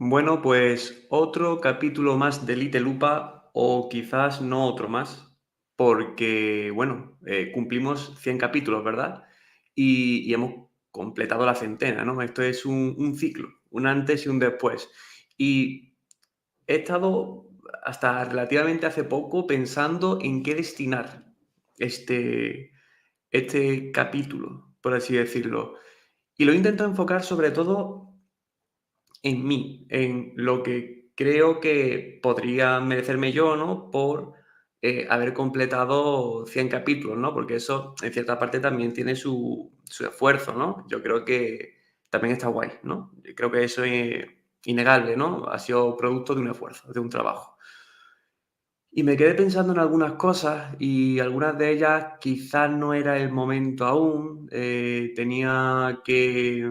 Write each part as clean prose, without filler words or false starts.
Bueno, pues otro capítulo más de Lite Lupa, o quizás no otro más, porque, bueno, cumplimos 100 capítulos, ¿verdad? Y hemos completado la centena, ¿no? Esto es un ciclo, un antes y un después. Y he estado hasta relativamente hace poco pensando en qué destinar este, este capítulo, por así decirlo. Y lo he intentado enfocar sobre todo en mí, en lo que creo que podría merecerme yo, ¿no? Por haber completado 100 capítulos, ¿no? Porque eso, en cierta parte, también tiene su esfuerzo, ¿no? Yo creo que también está guay, ¿no? Yo creo que eso es innegable, ¿no? Ha sido producto de un esfuerzo, de un trabajo. Y me quedé pensando en algunas cosas y algunas de ellas quizás no era el momento aún, tenía que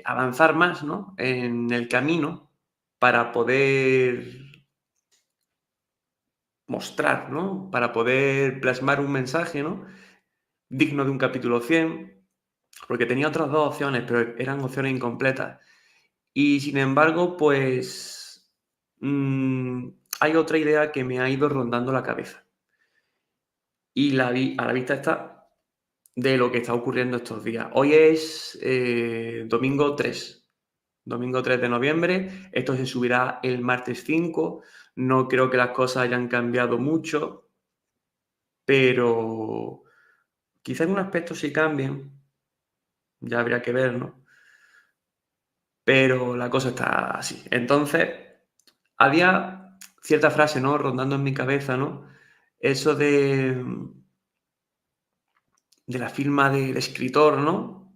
avanzar más, ¿no? En el camino para poder mostrar, ¿no? Para poder plasmar un mensaje, ¿no? Digno de un capítulo 100, porque tenía otras dos opciones, pero eran opciones incompletas. Y sin embargo, pues mm, hay otra idea que me ha ido rondando la cabeza. Y a la vista está de lo que está ocurriendo estos días. Hoy es domingo 3 de noviembre. Esto se subirá el martes 5. No creo que las cosas hayan cambiado mucho, pero quizá en un aspecto sí cambien, ya habría que ver, ¿no? Pero la cosa está así. Entonces, había cierta frase, ¿no? Rondando en mi cabeza, ¿no? Eso de la firma del escritor, ¿no?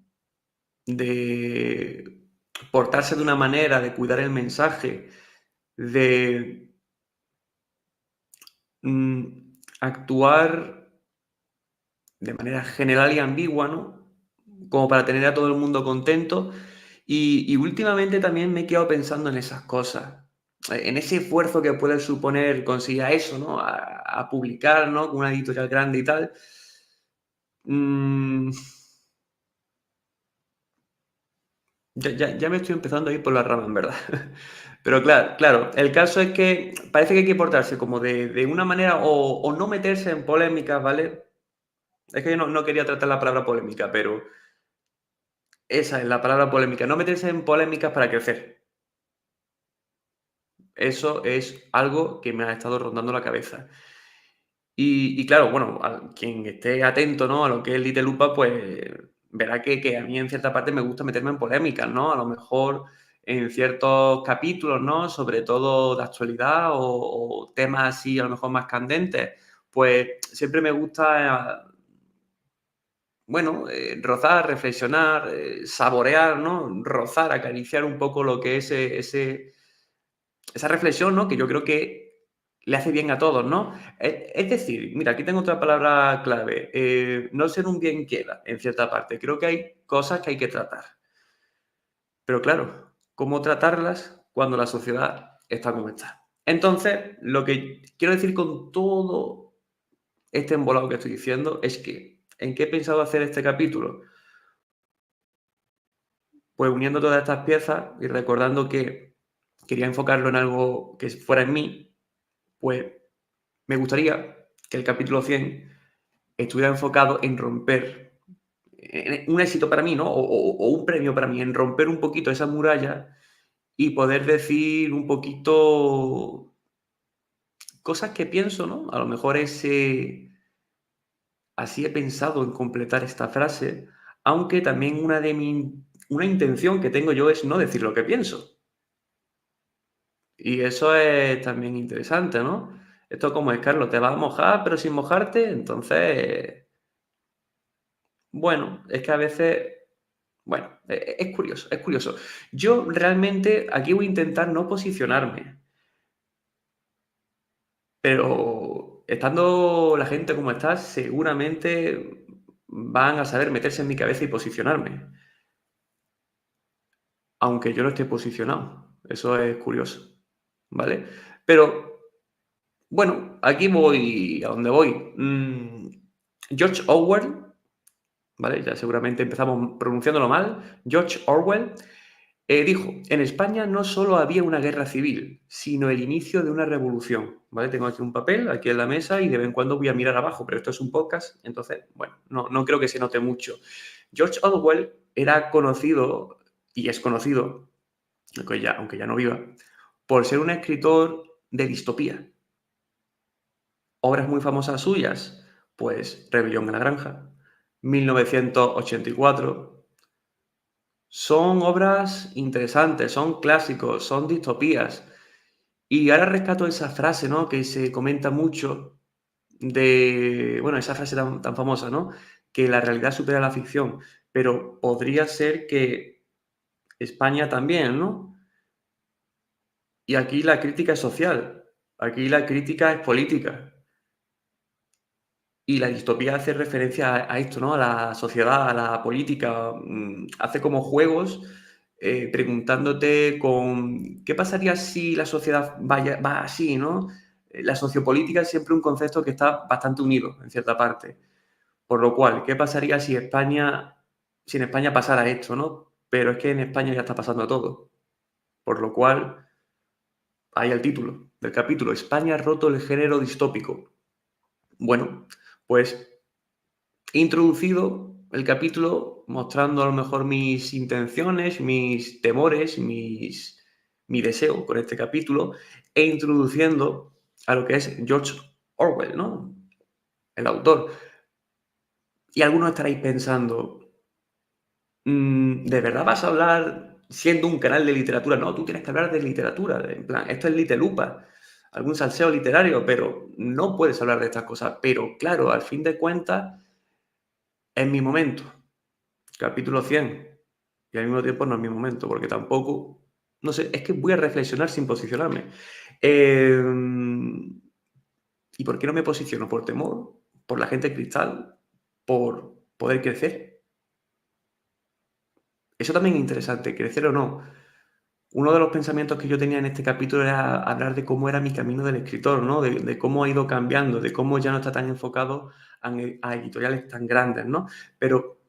De portarse de una manera, de cuidar el mensaje, de actuar de manera general y ambigua, ¿no? Como para tener a todo el mundo contento. Y últimamente también me he quedado pensando en esas cosas, en ese esfuerzo que puede suponer conseguir a eso, ¿no? A publicar, ¿no? Con una editorial grande y tal. Mm, ya me estoy empezando a ir por la rama, en verdad. Pero claro, el caso es que parece que hay que portarse como de una manera o no meterse en polémicas, ¿vale? Es que yo no quería tratar la palabra polémica, pero esa es la palabra polémica. No meterse en polémicas para crecer. Eso es algo que me ha estado rondando la cabeza. Y claro, bueno, a quien esté atento, ¿no? A lo que es Little Lupa, pues verá que a mí en cierta parte me gusta meterme en polémicas, ¿no? A lo mejor en ciertos capítulos, ¿no? Sobre todo de actualidad o temas así a lo mejor más candentes, pues siempre me gusta bueno, rozar, reflexionar, saborear, ¿no? Rozar, acariciar un poco lo que es esa reflexión, ¿no? Que yo creo que le hace bien a todos, ¿no? Es decir, mira, aquí tengo otra palabra clave, no ser un bien queda, en cierta parte. Creo que hay cosas que hay que tratar. Pero claro, ¿cómo tratarlas cuando la sociedad está como está? Entonces, lo que quiero decir con todo este embolado que estoy diciendo es que, ¿en qué he pensado hacer este capítulo? Pues uniendo todas estas piezas y recordando que quería enfocarlo en algo que fuera en mí, pues me gustaría que el capítulo 100 estuviera enfocado en romper, en un éxito para mí, ¿no? O un premio para mí, en romper un poquito esa muralla y poder decir un poquito cosas que pienso, ¿no? A lo mejor así he pensado en completar esta frase, aunque también una intención que tengo yo es no decir lo que pienso. Y eso es también interesante, ¿no? Esto como es, Carlos, te vas a mojar, pero sin mojarte, entonces, bueno, es que a veces, bueno, es curioso, es curioso. Yo realmente aquí voy a intentar no posicionarme, pero estando la gente como está, seguramente van a saber meterse en mi cabeza y posicionarme, aunque yo no esté posicionado. Eso es curioso, ¿vale? Pero bueno, aquí voy a donde voy. George Orwell, ¿vale? Ya seguramente empezamos pronunciándolo mal. George Orwell Dijo, en España no solo había una guerra civil, sino el inicio de una revolución. ¿Vale? Tengo aquí un papel, aquí en la mesa, y de vez en cuando voy a mirar abajo, pero esto es un podcast, entonces, bueno, no creo que se note mucho. George Orwell era conocido, y es conocido, aunque ya no viva, por ser un escritor de distopía. Obras muy famosas suyas, pues Rebelión en la Granja, 1984. Son obras interesantes, son clásicos, son distopías. Y ahora rescato esa frase, ¿no? Que se comenta mucho de, bueno, esa frase tan famosa, ¿no? Que la realidad supera la ficción, pero podría ser que España también, ¿no? Y aquí la crítica es social, aquí la crítica es política. Y la distopía hace referencia a esto, ¿no? A la sociedad, a la política, hace como juegos, preguntándote con qué pasaría si la sociedad va así, ¿no? La sociopolítica es siempre un concepto que está bastante unido en cierta parte. Por lo cual, ¿qué pasaría si en España pasara esto, ¿no? Pero es que en España ya está pasando todo. Por lo cual, ahí el título del capítulo, España ha roto el género distópico. Bueno, pues he introducido el capítulo mostrando a lo mejor mis intenciones, mis temores, mi deseo con este capítulo, e introduciendo a lo que es George Orwell, ¿no? El autor. Y algunos estaréis pensando, ¿de verdad vas a hablar siendo un canal de literatura? No, tú tienes que hablar de literatura, en plan, esto es Litelupa, algún salseo literario, pero no puedes hablar de estas cosas. Pero claro, al fin de cuentas, es mi momento. Capítulo 100. Y al mismo tiempo no es mi momento, porque tampoco, no sé, es que voy a reflexionar sin posicionarme. ¿Y por qué no me posiciono? ¿Por temor? ¿Por la gente de cristal? ¿Por poder crecer? Eso también es interesante, crecer o no. Uno de los pensamientos que yo tenía en este capítulo era hablar de cómo era mi camino del escritor, ¿no? De cómo ha ido cambiando, de cómo ya no está tan enfocado a editoriales tan grandes, ¿no? Pero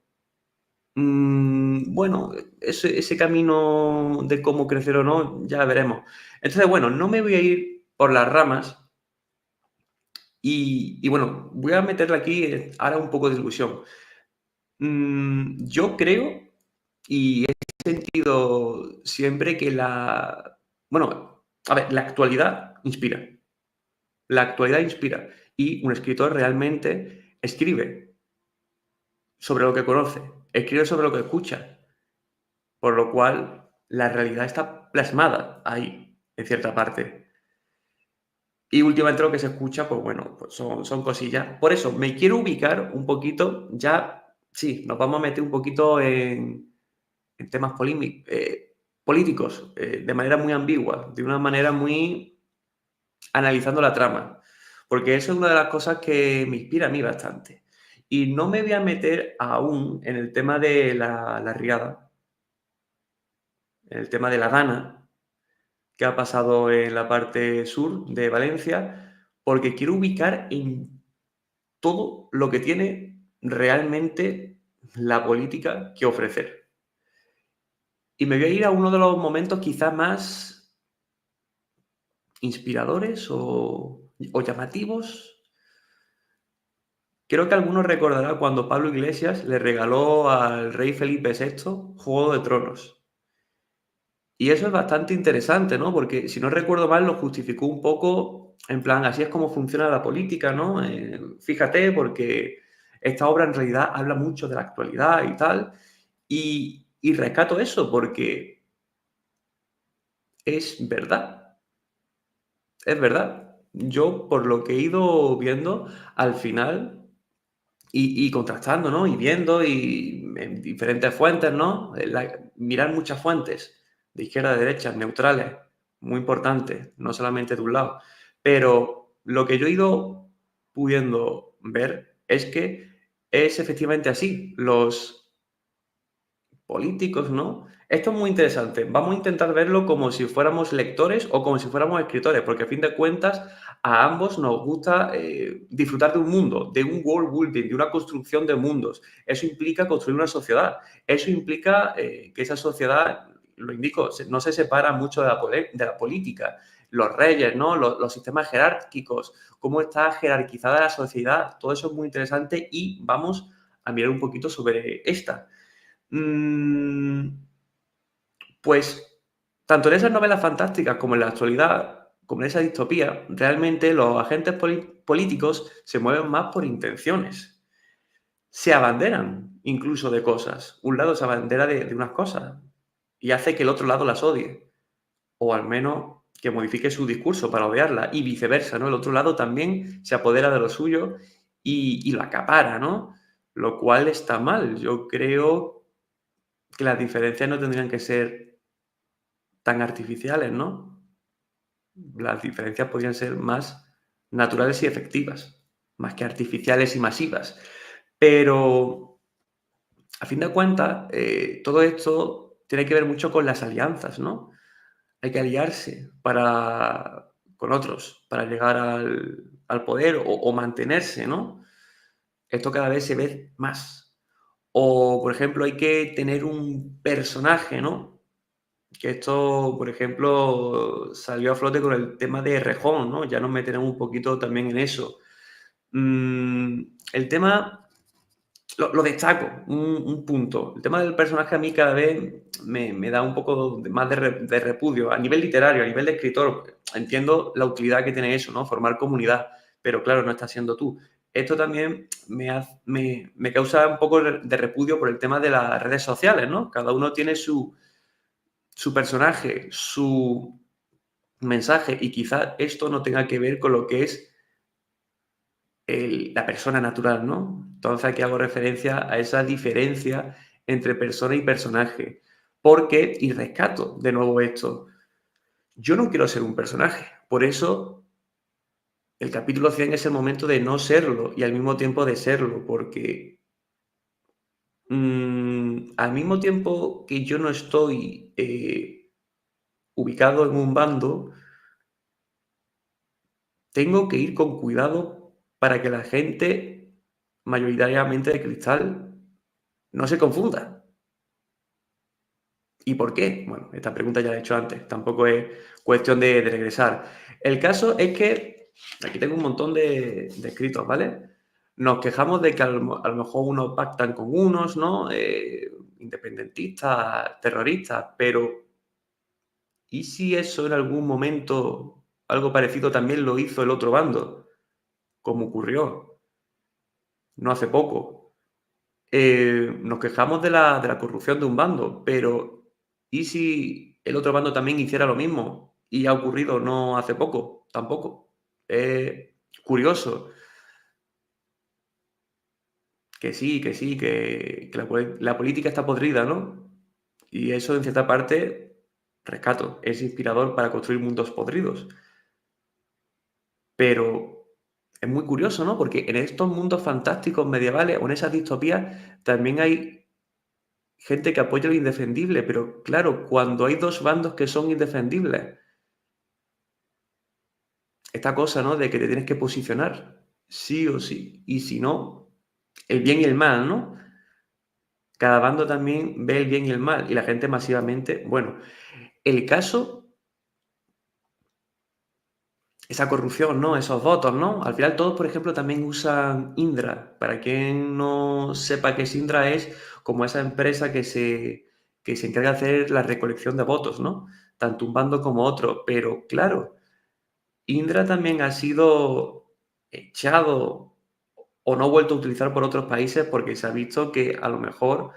bueno, ese camino de cómo crecer o no, ya veremos. Entonces, bueno, no me voy a ir por las ramas y bueno, voy a meterle aquí ahora un poco de discusión. Yo creo y he sentido siempre que bueno, a ver, la actualidad inspira. La actualidad inspira y un escritor realmente escribe sobre lo que conoce, escribe sobre lo que escucha. Por lo cual, la realidad está plasmada ahí, en cierta parte. Y últimamente lo que se escucha, pues bueno, pues son cosillas. Por eso, me quiero ubicar un poquito, ya, sí, nos vamos a meter un poquito en temas políticos, de manera muy ambigua, de una manera muy analizando la trama. Porque eso es una de las cosas que me inspira a mí bastante. Y no me voy a meter aún en el tema de la riada, en el tema de la Dana, que ha pasado en la parte sur de Valencia, porque quiero ubicar en todo lo que tiene realmente la política que ofrecer. Y me voy a ir a uno de los momentos quizás más inspiradores o llamativos. Creo que algunos recordarán cuando Pablo Iglesias le regaló al rey Felipe VI Juego de Tronos. Y eso es bastante interesante, ¿no? Porque si no recuerdo mal, lo justificó un poco en plan, así es como funciona la política, ¿no? Fíjate, porque esta obra en realidad habla mucho de la actualidad y tal. Y rescato eso porque es verdad, es verdad. Yo, por lo que he ido viendo, al final, y contrastando, ¿no? Y viendo y en diferentes fuentes, ¿no? Mirar muchas fuentes, de izquierda a derecha, neutrales, muy importante, no solamente de un lado. Pero lo que yo he ido pudiendo ver es que es efectivamente así. Los políticos, ¿no? Esto es muy interesante. Vamos a intentar verlo como si fuéramos lectores o como si fuéramos escritores, porque a fin de cuentas a ambos nos gusta disfrutar de un mundo, de un world building, de una construcción de mundos. Eso implica construir una sociedad. Eso implica que esa sociedad, lo indico, no se separa mucho de la política. Los reyes, ¿no? Los sistemas jerárquicos, cómo está jerarquizada la sociedad, todo eso es muy interesante y vamos a mirar un poquito sobre esta. Pues tanto en esas novelas fantásticas como en la actualidad, como en esa distopía, realmente los agentes políticos se mueven más por intenciones. Se abanderan incluso de cosas. Un lado se abandera de unas cosas y hace que el otro lado las odie, o al menos que modifique su discurso para odiarla, y viceversa, ¿no? El otro lado también se apodera de lo suyo y lo acapara, ¿no? Lo cual está mal. Yo creo que las diferencias no tendrían que ser tan artificiales, ¿no? Las diferencias podrían ser más naturales y efectivas, más que artificiales y masivas. Pero, a fin de cuentas, todo esto tiene que ver mucho con las alianzas, ¿no? Hay que aliarse con otros para llegar al poder o mantenerse, ¿no? Esto cada vez se ve más. O, por ejemplo, hay que tener un personaje, ¿no? Que esto, por ejemplo, salió a flote con el tema de Rejón, ¿no? Ya nos meteremos un poquito también en eso. El tema lo destaco, un punto. El tema del personaje a mí cada vez me da un poco más de repudio. A nivel literario, a nivel de escritor, entiendo la utilidad que tiene eso, ¿no? Formar comunidad, pero claro, no estás siendo tú. Esto también me causa un poco de repudio por el tema de las redes sociales, ¿no? Cada uno tiene su personaje, su mensaje, y quizás esto no tenga que ver con lo que es la persona natural, ¿no? Entonces aquí hago referencia a esa diferencia entre persona y personaje. Porque, y rescato de nuevo esto, yo no quiero ser un personaje. Por eso el capítulo 100 es el momento de no serlo y al mismo tiempo de serlo, porque al mismo tiempo que yo no estoy ubicado en un bando, tengo que ir con cuidado para que la gente mayoritariamente de cristal no se confunda. ¿Y por qué? Bueno, esta pregunta ya la he hecho antes, tampoco es cuestión de regresar. El caso es que, aquí tengo un montón de escritos, ¿vale? Nos quejamos de que a lo mejor unos pactan con unos, ¿no? Independentistas, terroristas, pero ¿y si eso en algún momento, algo parecido también lo hizo el otro bando? Como ocurrió no hace poco. Nos quejamos de la corrupción de un bando, pero ¿y si el otro bando también hiciera lo mismo? Y ha ocurrido no hace poco, tampoco. Es curioso que sí, que la política está podrida, ¿no? Y eso, en cierta parte, rescato, es inspirador para construir mundos podridos. Pero es muy curioso, ¿no? Porque en estos mundos fantásticos medievales o en esas distopías también hay gente que apoya lo indefendible, pero claro, cuando hay dos bandos que son indefendibles, esta cosa, ¿no? De que te tienes que posicionar, sí o sí, y si no, el bien y el mal, ¿no? Cada bando también ve el bien y el mal, y la gente masivamente, bueno, el caso, esa corrupción, ¿no? Esos votos, ¿no? Al final todos, por ejemplo, también usan Indra. Para quien no sepa qué es Indra, es como esa empresa que se encarga de hacer la recolección de votos, ¿no? Tanto un bando como otro. Pero claro, Indra también ha sido echado o no vuelto a utilizar por otros países porque se ha visto que a lo mejor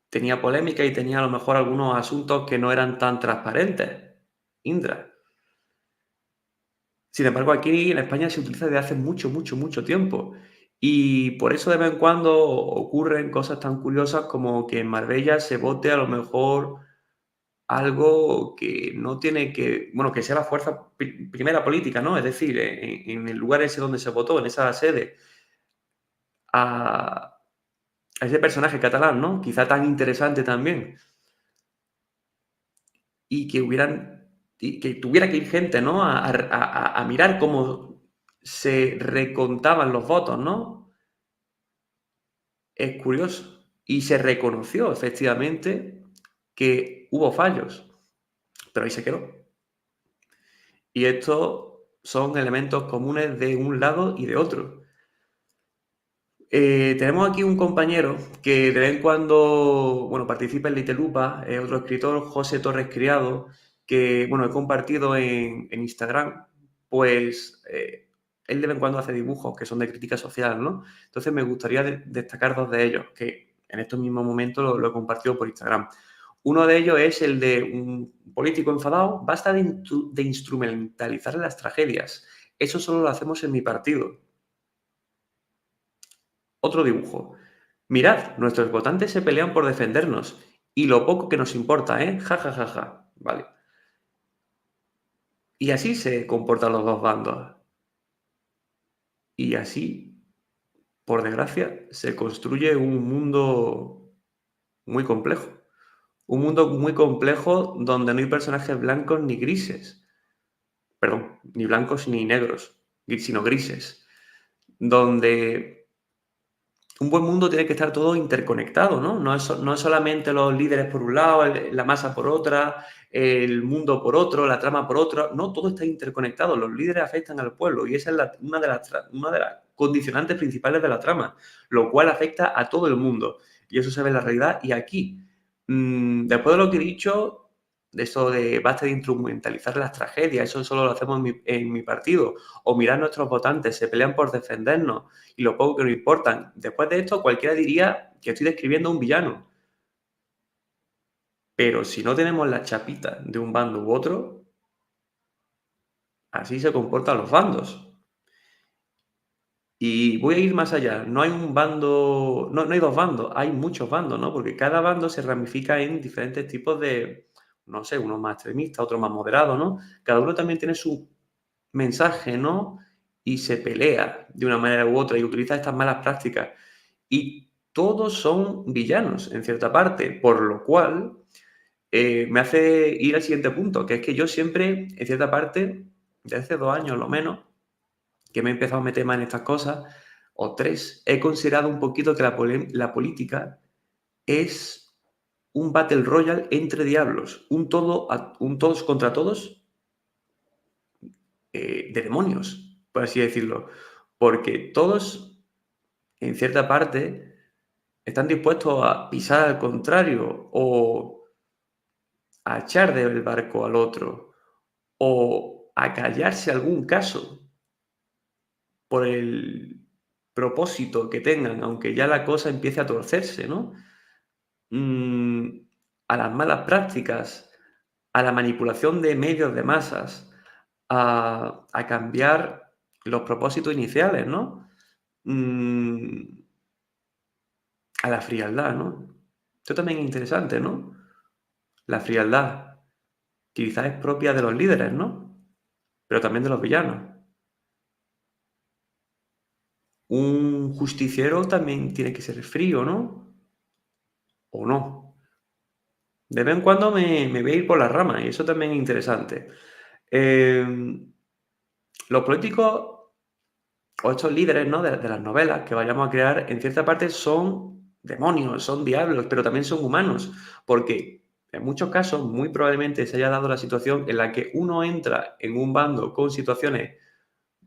tenía polémica y tenía a lo mejor algunos asuntos que no eran tan transparentes. Indra. Sin embargo, aquí en España se utiliza desde hace mucho, mucho, mucho tiempo. Y por eso de vez en cuando ocurren cosas tan curiosas como que en Marbella se vote a lo mejor algo que no tiene que, bueno, que sea la fuerza primera política, ¿no? Es decir, en el lugar ese donde se votó, en esa sede, a, a ese personaje catalán, ¿no? Quizá tan interesante también. Y que tuviera que ir gente, ¿no? A mirar cómo se recontaban los votos, ¿no? Es curioso. Y se reconoció, efectivamente, que hubo fallos, pero ahí se quedó. Y estos son elementos comunes de un lado y de otro. Tenemos aquí un compañero que de vez en cuando, bueno, participa en Litelupa, otro escritor, José Torres Criado, que, bueno, he compartido en Instagram, pues él de vez en cuando hace dibujos que son de crítica social, ¿no? Entonces me gustaría destacar dos de ellos, que en estos mismos momentos lo he compartido por Instagram. Uno de ellos es el de un político enfadado: basta de instrumentalizar las tragedias. Eso solo lo hacemos en mi partido. Otro dibujo: mirad, nuestros votantes se pelean por defendernos y lo poco que nos importa, ¿eh? Ja, ja, ja, ja. Vale. Y así se comportan los dos bandos. Y así, por desgracia, se construye un mundo muy complejo. Un mundo muy complejo donde no hay personajes blancos ni grises. Perdón, ni blancos ni negros, sino grises. Donde un buen mundo tiene que estar todo interconectado, ¿no? No es solamente los líderes por un lado, la masa por otra, el mundo por otro, la trama por otro. No, todo está interconectado. Los líderes afectan al pueblo y esa es una de las condicionantes principales de la trama, lo cual afecta a todo el mundo. Y eso se ve en la realidad. Y aquí, después de lo que he dicho, de eso de basta de instrumentalizar las tragedias, eso solo lo hacemos en mi partido, o mirar nuestros votantes, se pelean por defendernos y lo poco que nos importan. Después de esto, cualquiera diría que estoy describiendo a un villano. Pero si no tenemos la chapita de un bando u otro, así se comportan los bandos. Y voy a ir más allá. No hay un bando, no hay dos bandos, hay muchos bandos, ¿no? Porque cada bando se ramifica en diferentes tipos de, no sé, unos más extremistas, otros más moderados, ¿no? Cada uno también tiene su mensaje, ¿no? Y se pelea de una manera u otra y utiliza estas malas prácticas. Y todos son villanos, en cierta parte, por lo cual me hace ir al siguiente punto, que es que yo siempre, en cierta parte, desde hace 2 años lo menos, que me he empezado a meter más en estas cosas, o 3, he considerado un poquito que la política es un battle royale entre diablos, un todos contra todos de demonios, por así decirlo. Porque todos, en cierta parte, están dispuestos a pisar al contrario o a echar del barco al otro o a callarse algún caso por el propósito que tengan, aunque ya la cosa empiece a torcerse, ¿no? Mm, a las malas prácticas, a la manipulación de medios de masas, a cambiar los propósitos iniciales, ¿no? Mm, a la frialdad, ¿no? Esto también es interesante, ¿no? La frialdad quizás es propia de los líderes, ¿no? Pero también de los villanos. Un justiciero también tiene que ser frío, ¿no? ¿O no? De vez en cuando me voy a ir por las ramas y eso también es interesante. Los políticos o estos líderes, ¿no? de las novelas que vayamos a crear, en cierta parte son demonios, son diablos, pero también son humanos, porque en muchos casos muy probablemente se haya dado la situación en la que uno entra en un bando con situaciones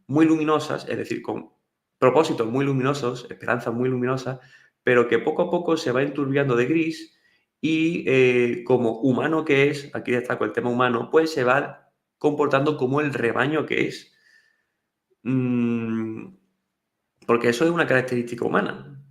muy luminosas, es decir, con propósitos muy luminosos, esperanzas muy luminosas, pero que poco a poco se va enturbiando de gris y como humano que es, aquí destaco el tema humano, pues se va comportando como el rebaño que es. Mm, porque eso es una característica humana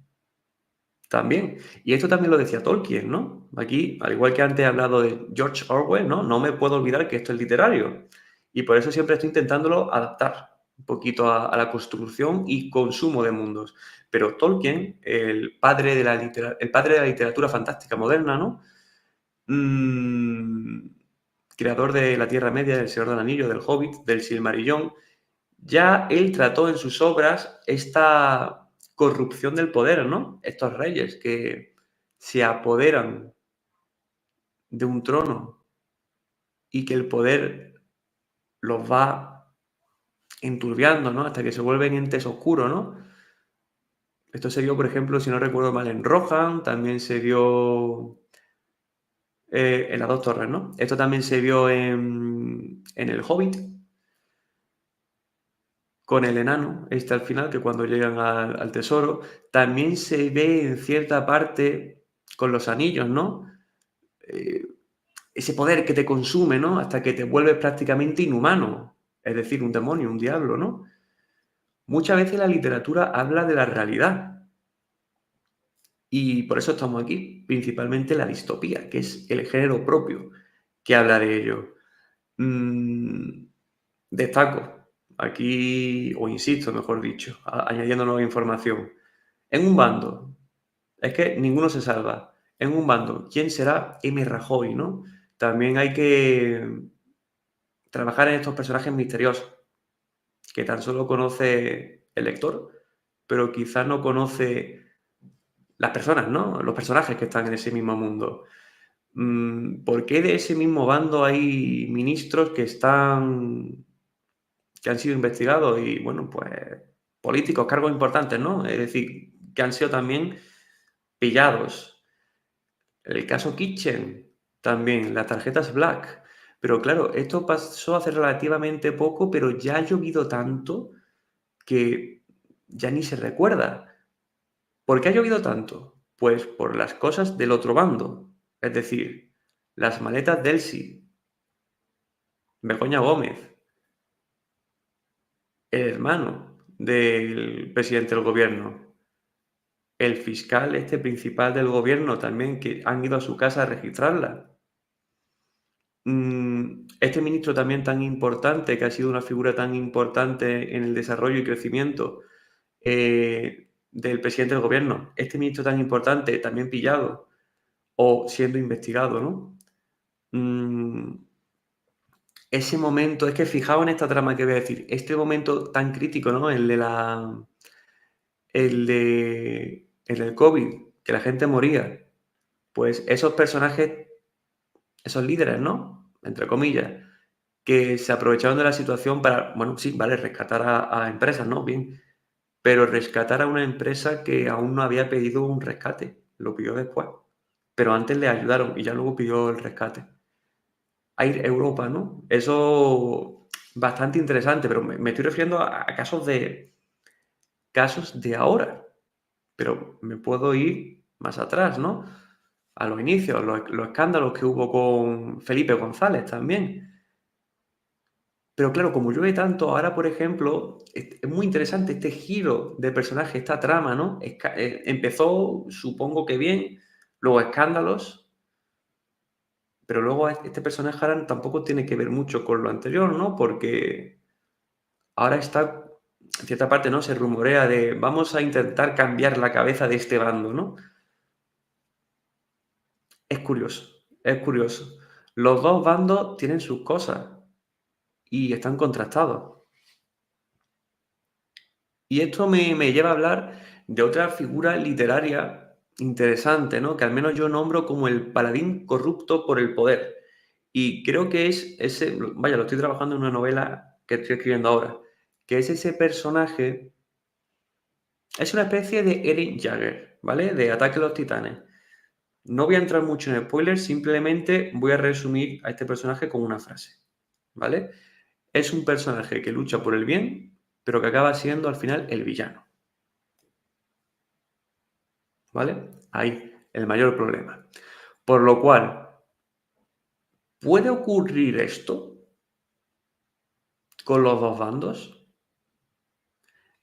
también. Y esto también lo decía Tolkien, ¿no? Aquí, al igual que antes he hablado de George Orwell, ¿no? No me puedo olvidar que esto es literario. Y por eso siempre estoy intentándolo adaptar un poquito a la construcción y consumo de mundos. Pero Tolkien, el padre de la literatura fantástica moderna, ¿no? Mm, creador de la Tierra Media, del Señor del Anillo, del Hobbit, del Silmarillón, ya él trató en sus obras esta corrupción del poder, ¿no? Estos reyes que se apoderan de un trono y que el poder los va enturbiando, ¿no? Hasta que se vuelven entes oscuros, ¿no? Esto se dio, por ejemplo, si no recuerdo mal, en Rohan, también se dio en las dos torres, ¿no? Esto también se vio en El Hobbit, con el enano, al final, que cuando llegan al tesoro, también se ve en cierta parte con los anillos, ¿no? Eh, ese poder que te consume, ¿no? Hasta que te vuelves prácticamente inhumano, es decir, un demonio, un diablo, ¿no? Muchas veces la literatura habla de la realidad y por eso estamos aquí, principalmente la distopía, que es el género propio que habla de ello. Mm, destaco aquí, o insisto, mejor dicho, añadiendo nueva información. En un bando, es que ninguno se salva. En un bando, ¿quién será M. Rajoy, no? También hay que trabajar en estos personajes misteriosos, que tan solo conoce el lector, pero quizás no conoce las personas, ¿no? Los personajes que están en ese mismo mundo. ¿Por qué de ese mismo bando hay ministros que han sido investigados y, bueno, pues políticos, cargos importantes, ¿no? Es decir, que han sido también pillados. El caso Kitchen, también, las tarjetas Black. Pero claro, esto pasó hace relativamente poco, pero ya ha llovido tanto que ya ni se recuerda. ¿Por qué ha llovido tanto? Pues por las cosas del otro bando. Es decir, las maletas de Elsie, Begoña Gómez, el hermano del presidente del gobierno, el fiscal principal del gobierno también, que han ido a su casa a registrarla. Este ministro también tan importante, que ha sido una figura tan importante en el desarrollo y crecimiento del presidente del gobierno, este ministro tan importante también pillado o siendo investigado, ¿no? Ese momento, es que fijaos en esta trama que voy a decir, este momento tan crítico, ¿no? El del COVID, que la gente moría, pues esos personajes, esos líderes, ¿no? Entre comillas, que se aprovecharon de la situación para, bueno, sí, vale, rescatar a empresas, ¿no? Bien, pero rescatar a una empresa que aún no había pedido un rescate, lo pidió después, pero antes le ayudaron y ya luego pidió el rescate. Air Europa, ¿no? Eso bastante interesante, pero me estoy refiriendo a casos de ahora, pero me puedo ir más atrás, ¿no? A los inicios, los escándalos que hubo con Felipe González también. Pero claro, como llueve tanto, ahora, por ejemplo, es muy interesante este giro de personaje, esta trama, ¿no? Empezó, supongo que bien, luego escándalos, pero luego este personaje ahora tampoco tiene que ver mucho con lo anterior, ¿no? Porque ahora está, en cierta parte, ¿no? Se rumorea de vamos a intentar cambiar la cabeza de este bando, ¿no? Es curioso, es curioso. Los dos bandos tienen sus cosas y están contrastados. Y esto me lleva a hablar de otra figura literaria interesante, ¿no? Que al menos yo nombro como el paladín corrupto por el poder. Y creo que es ese, vaya, lo estoy trabajando en una novela que estoy escribiendo ahora, que es ese personaje, es una especie de Eren Jaeger, ¿vale? De Ataque a los Titanes. No voy a entrar mucho en spoilers, simplemente voy a resumir a este personaje con una frase, ¿vale? Es un personaje que lucha por el bien, pero que acaba siendo al final el villano, ¿vale? Ahí, el mayor problema. Por lo cual, ¿puede ocurrir esto con los dos bandos?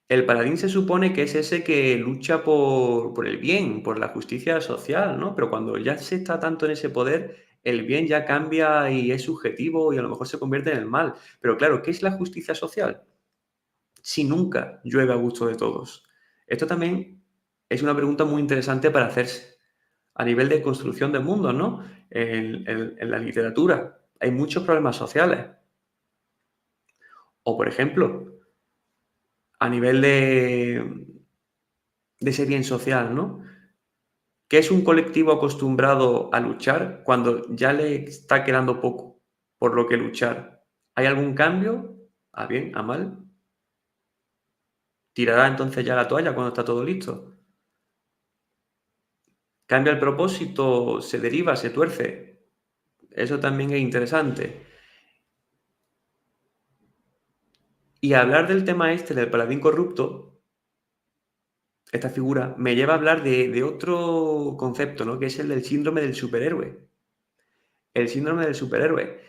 El paladín se supone que es ese que lucha por el bien, por la justicia social, ¿no? Pero cuando ya se está tanto en ese poder, el bien ya cambia y es subjetivo y a lo mejor se convierte en el mal. Pero claro, ¿qué es la justicia social? Si nunca llueve a gusto de todos. Esto también es una pregunta muy interesante para hacerse a nivel de construcción de mundos, ¿no? En la literatura hay muchos problemas sociales. O, por ejemplo, a nivel de ese bien social, ¿no? ¿Qué es un colectivo acostumbrado a luchar cuando ya le está quedando poco por lo que luchar? ¿Hay algún cambio? ¿A bien? ¿A mal? ¿Tirará entonces ya la toalla cuando está todo listo? ¿Cambia el propósito? ¿Se deriva? ¿Se tuerce? Eso también es interesante. Y hablar del tema este, del paladín corrupto, esta figura, me lleva a hablar de otro concepto, ¿no? Que es el del síndrome del superhéroe. El síndrome del superhéroe.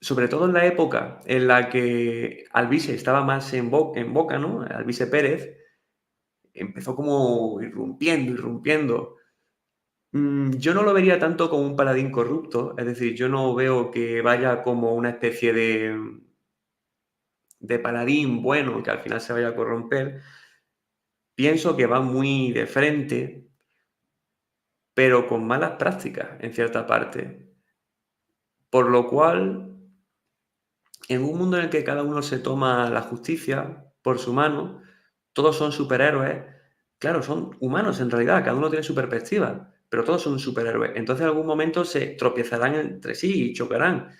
Sobre todo en la época en la que Alvise estaba más en boca, ¿no? Alvise Pérez empezó como irrumpiendo. Yo no lo vería tanto como un paladín corrupto, es decir, yo no veo que vaya como una especie de paladín bueno que al final se vaya a corromper. Pienso que va muy de frente, pero con malas prácticas en cierta parte. Por lo cual, en un mundo en el que cada uno se toma la justicia por su mano, todos son superhéroes. Claro, son humanos en realidad, cada uno tiene su perspectiva, pero todos son superhéroes. Entonces, en algún momento se tropiezarán entre sí y chocarán.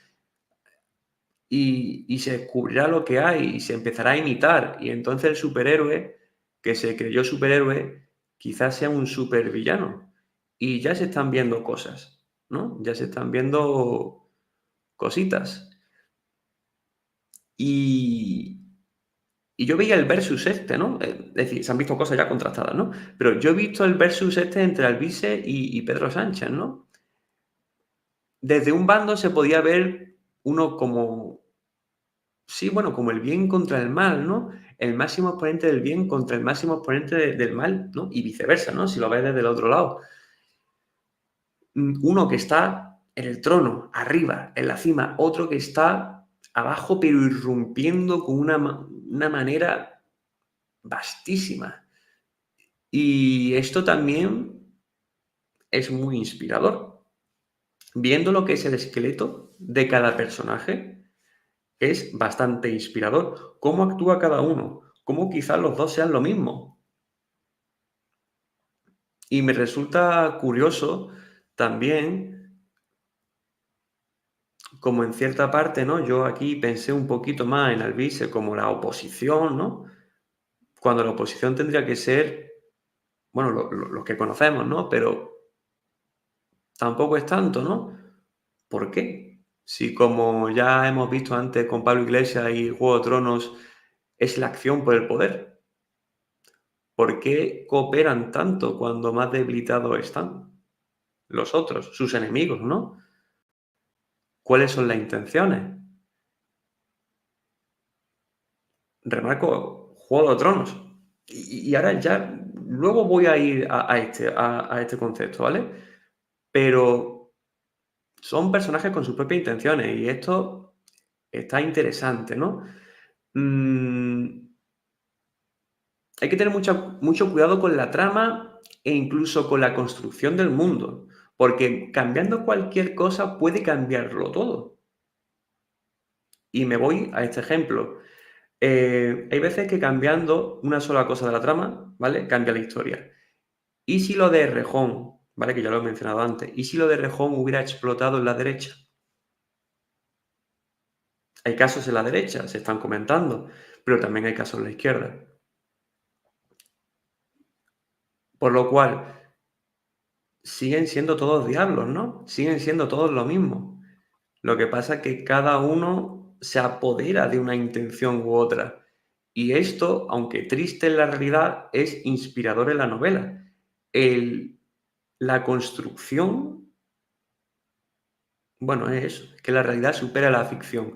Y se descubrirá lo que hay y se empezará a imitar. Y entonces el superhéroe, que se creyó superhéroe, quizás sea un supervillano. Y ya se están viendo cosas, ¿no? Ya se están viendo cositas. Y, y yo veía el versus este, ¿no? Es decir, se han visto cosas ya contrastadas, ¿no? Pero yo he visto el versus este entre Alvise y Pedro Sánchez, ¿no? Desde un bando se podía ver uno como, sí, bueno, como el bien contra el mal, ¿no? El máximo exponente del bien contra el máximo exponente del mal, ¿no? Y viceversa, ¿no? Si lo ves desde el otro lado. Uno que está en el trono, arriba, en la cima, otro que está abajo, pero irrumpiendo con una manera vastísima. Y esto también es muy inspirador. Viendo lo que es el esqueleto de cada personaje, es bastante inspirador. Cómo actúa cada uno, cómo quizás los dos sean lo mismo. Y me resulta curioso también, como en cierta parte, ¿no? Yo aquí pensé un poquito más en Alvise como la oposición, ¿no? Cuando la oposición tendría que ser, bueno, lo que conocemos, ¿no? Pero tampoco es tanto, ¿no? ¿Por qué? Si como ya hemos visto antes con Pablo Iglesias y Juego de Tronos, es la acción por el poder. ¿Por qué cooperan tanto cuando más debilitados están los otros, sus enemigos, ¿no? ¿Cuáles son las intenciones? Remarco Juego de Tronos. Y ahora ya, luego voy a ir a este concepto, ¿vale? Pero son personajes con sus propias intenciones y esto está interesante, ¿no? Mm, Hay que tener mucho cuidado con la trama e incluso con la construcción del mundo, porque cambiando cualquier cosa puede cambiarlo todo. Y me voy a este ejemplo. Hay veces que cambiando una sola cosa de la trama, ¿vale? Cambia la historia. ¿Y si lo de Rejón, ¿vale? Que ya lo he mencionado antes, ¿y si lo de Rejón hubiera explotado en la derecha? Hay casos en la derecha, se están comentando, pero también hay casos en la izquierda. Por lo cual, siguen siendo todos diablos, ¿no? Siguen siendo todos lo mismo. Lo que pasa es que cada uno se apodera de una intención u otra. Y esto, aunque triste en la realidad, es inspirador en la novela. La construcción, bueno, es eso, es que la realidad supera la ficción.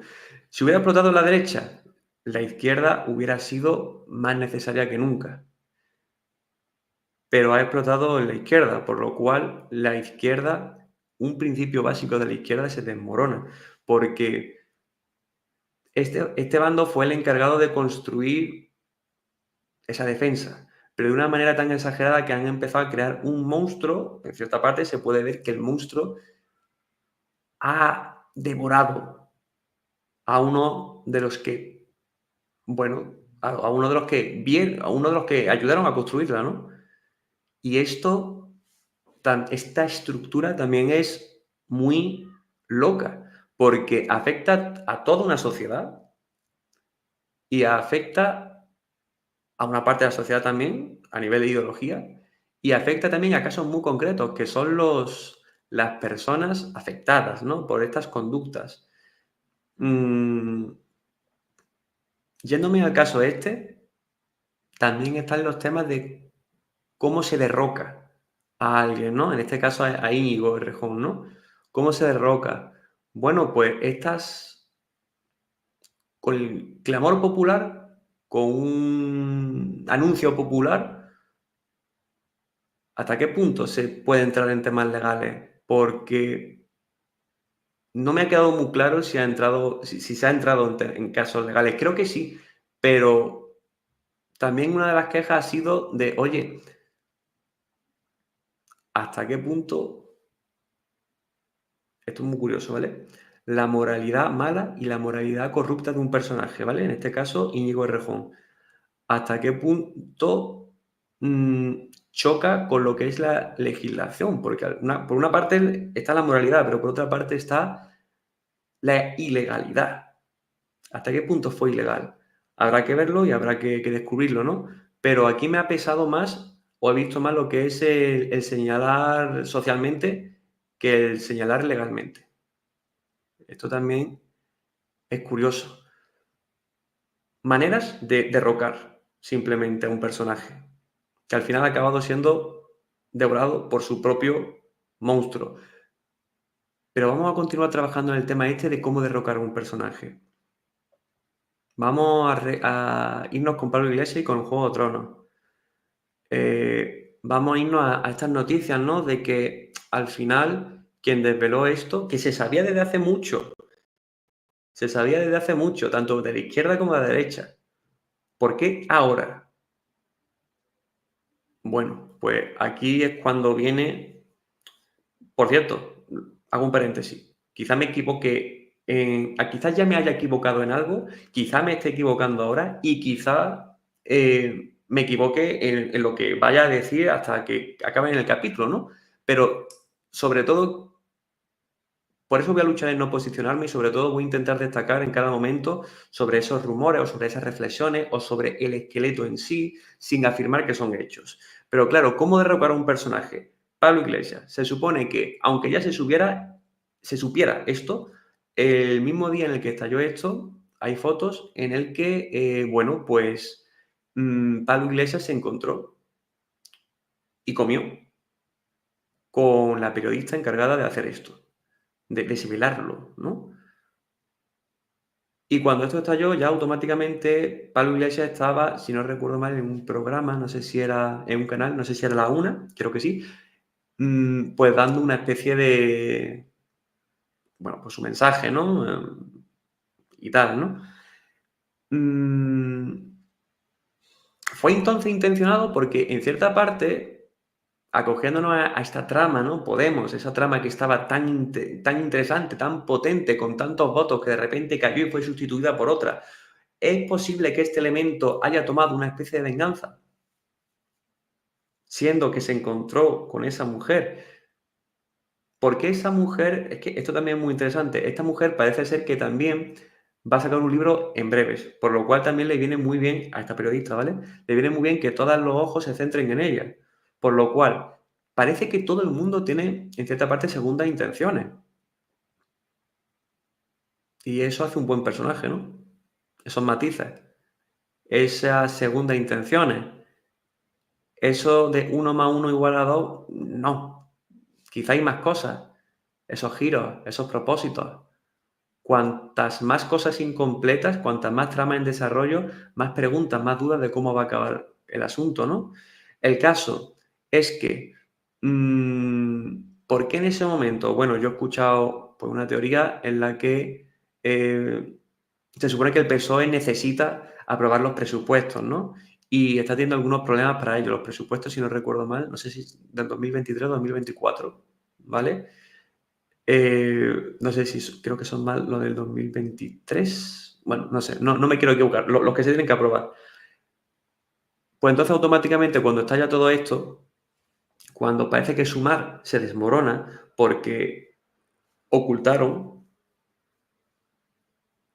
Si hubiera explotado la derecha, la izquierda hubiera sido más necesaria que nunca. Pero ha explotado en la izquierda, por lo cual la izquierda, un principio básico de la izquierda se desmorona, porque este bando fue el encargado de construir esa defensa, pero de una manera tan exagerada que han empezado a crear un monstruo. En cierta parte se puede ver que el monstruo ha devorado a uno de los que, bueno, a uno de los que a uno de los que ayudaron a construirla, ¿no? Y esta estructura también es muy loca, porque afecta a toda una sociedad y afecta a una parte de la sociedad también, a nivel de ideología, y afecta también a casos muy concretos, que son las personas afectadas, ¿no? Por estas conductas. Mm, Yéndome al caso este, también están los temas de cómo se derroca a alguien, ¿no? En este caso a Íñigo Errejón, ¿no? ¿Cómo se derroca? Bueno, pues estas, con el clamor popular, con un anuncio popular, ¿hasta qué punto se puede entrar en temas legales? Porque no me ha quedado muy claro si se ha entrado en casos legales. Creo que sí, pero también una de las quejas ha sido de, oye, ¿hasta qué punto? Esto es muy curioso, ¿vale? La moralidad mala y la moralidad corrupta de un personaje, ¿vale? En este caso, Íñigo Errejón. ¿Hasta qué punto choca con lo que es la legislación? Porque por una parte está la moralidad, pero por otra parte está la ilegalidad. ¿Hasta qué punto fue ilegal? Habrá que verlo y habrá que descubrirlo, ¿no? Pero aquí me ha pesado más o he visto más lo que es el señalar socialmente que el señalar legalmente. Esto también es curioso. Maneras de derrocar simplemente a un personaje, que al final ha acabado siendo devorado por su propio monstruo. Pero vamos a continuar trabajando en el tema este de cómo derrocar a un personaje. Vamos a irnos con Pablo Iglesias y con Juego de Tronos. Vamos a irnos a estas noticias, ¿no? De que al final quien desveló esto, que se sabía desde hace mucho, tanto de la izquierda como de la derecha. ¿Por qué ahora? Bueno, pues aquí es cuando viene. Por cierto, hago un paréntesis. Quizá me equivoque, quizás ya me haya equivocado en algo, quizá me esté equivocando ahora y quizá me equivoque en lo que vaya a decir hasta que acabe en el capítulo, ¿no? Pero sobre todo, por eso voy a luchar en no posicionarme y sobre todo voy a intentar destacar en cada momento sobre esos rumores o sobre esas reflexiones o sobre el esqueleto en sí, sin afirmar que son hechos. Pero claro, ¿cómo derrocar a un personaje? Pablo Iglesias, se supone que, aunque ya se supiera esto, el mismo día en el que estalló esto, hay fotos en el que, bueno, pues Pablo Iglesias se encontró y comió con la periodista encargada de hacer esto, de desvelarlo, ¿no? Y cuando esto estalló, ya automáticamente Pablo Iglesias estaba, si no recuerdo mal, en un programa, no sé si era en un canal, no sé si era La Una, creo que sí, pues dando una especie de, bueno, pues su mensaje, ¿no? Y tal, ¿no? Mm, Fue entonces intencionado porque en cierta parte, acogiéndonos a esta trama, ¿no? Podemos, esa trama que estaba tan interesante, tan potente, con tantos votos que de repente cayó y fue sustituida por otra. ¿Es posible que este elemento haya tomado una especie de venganza? Siendo que se encontró con esa mujer. ¿Por qué esa mujer? Es que esto también es muy interesante. Esta mujer parece ser que también va a sacar un libro en breves, por lo cual también le viene muy bien a esta periodista, ¿vale? Le viene muy bien que todos los ojos se centren en ella. Por lo cual, parece que todo el mundo tiene, en cierta parte, segundas intenciones. Y eso hace un buen personaje, ¿no? Esos matices, esas segundas intenciones. Eso de 1 más 1 igual a 2, no. Quizá hay más cosas, esos giros, esos propósitos. Cuantas más cosas incompletas, cuantas más tramas en desarrollo, más preguntas, más dudas de cómo va a acabar el asunto, ¿no? El caso es que, ¿por qué en ese momento? Bueno, yo he escuchado pues, una teoría en la que se supone que el PSOE necesita aprobar los presupuestos, ¿no? Y está teniendo algunos problemas para ello. Los presupuestos, si no recuerdo mal, no sé si del 2023 o 2024, ¿vale? No sé si creo que son mal lo del 2023. Bueno, no sé, no me quiero equivocar. Los que se tienen que aprobar. Pues entonces automáticamente cuando estalla todo esto, cuando parece que Sumar se desmorona porque ocultaron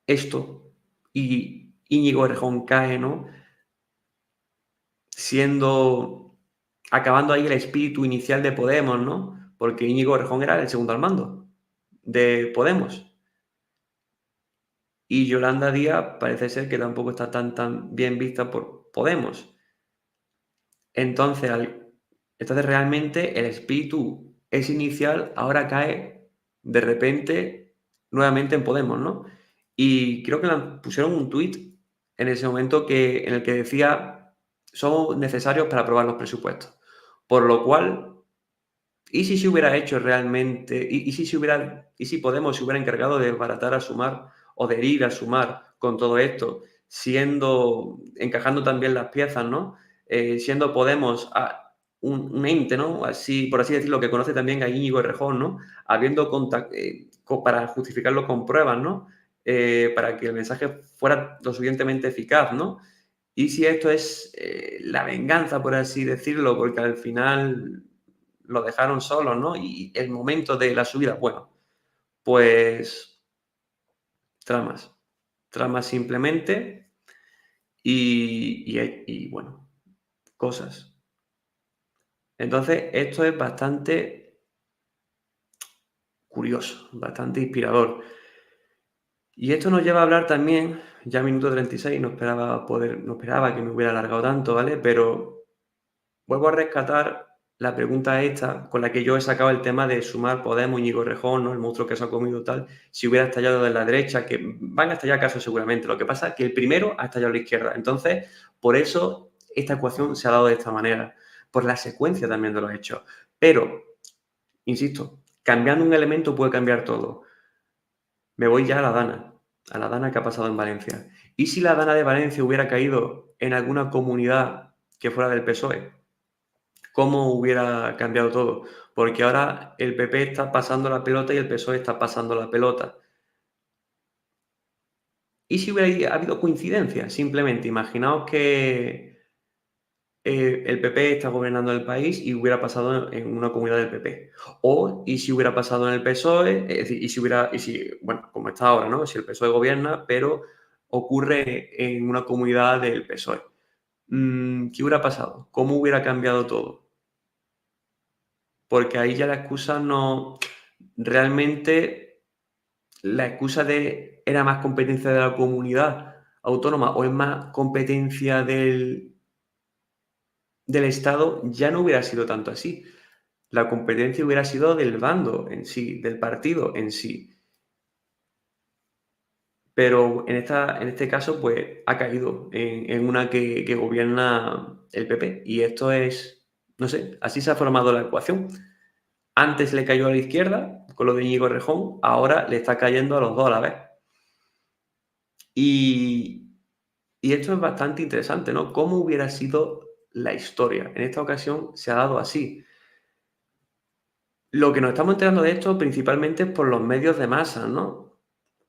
esto y Íñigo Errejón cae, ¿no? Acabando ahí el espíritu inicial de Podemos, ¿no? porque Íñigo Errejón era el segundo al mando de Podemos. Y Yolanda Díaz parece ser que tampoco está tan bien vista por Podemos. Entonces, realmente el espíritu ese inicial ahora cae de repente nuevamente en Podemos, ¿no? Y creo que pusieron un tuit en ese momento en el que decía somos necesarios para aprobar los presupuestos. Por lo cual, ¿y si se hubiera hecho realmente, y si Podemos se hubiera encargado de desbaratar a Sumar o de ir a Sumar con todo esto, encajando también las piezas, ¿no? Siendo Podemos un ente, ¿no? Así, por así decirlo, que conoce también a Íñigo Errejón, ¿no? Para justificarlo con pruebas, ¿no? Para que el mensaje fuera lo suficientemente eficaz, ¿no? Y si esto es la venganza, por así decirlo, porque al final lo dejaron solo, ¿no? Y el momento de la subida, bueno, pues tramas. Tramas simplemente y bueno, cosas. Entonces, esto es bastante curioso, bastante inspirador. Y esto nos lleva a hablar también, ya minuto 36, no esperaba que me hubiera alargado tanto, ¿vale? Pero vuelvo a rescatar la pregunta esta, con la que yo he sacado el tema de Sumar, Podemos, Íñigo Errejón, ¿no? El monstruo que se ha comido tal, si hubiera estallado de la derecha, que van a estallar casos seguramente. Lo que pasa es que el primero ha estallado a la izquierda. Entonces, por eso esta ecuación se ha dado de esta manera, por la secuencia también de los hechos. Pero, insisto, cambiando un elemento puede cambiar todo. Me voy ya a la Dana que ha pasado en Valencia. ¿Y si la Dana de Valencia hubiera caído en alguna comunidad que fuera del PSOE? ¿Cómo hubiera cambiado todo? Porque ahora el PP está pasando la pelota y el PSOE está pasando la pelota. ¿Y si hubiera habido coincidencias? Simplemente, imaginaos que el PP está gobernando el país y hubiera pasado en una comunidad del PP. ¿Y si hubiera pasado en el PSOE? Es decir, bueno, como está ahora, ¿no? Si el PSOE gobierna, pero ocurre en una comunidad del PSOE. ¿Qué hubiera pasado? ¿Cómo hubiera cambiado todo? Porque ahí ya la excusa no... Realmente la excusa de era más competencia de la comunidad autónoma o es más competencia del Estado, ya no hubiera sido tanto así. La competencia hubiera sido del bando en sí, del partido en sí. Pero en este caso, pues ha caído en una que gobierna el PP. Y esto es, no sé, así se ha formado la ecuación. Antes le cayó a la izquierda, con lo de Íñigo Errejón, ahora le está cayendo a los dos a la vez. Y esto es bastante interesante, ¿no? ¿Cómo hubiera sido la historia? En esta ocasión se ha dado así. Lo que nos estamos enterando de esto principalmente es por los medios de masa, ¿no?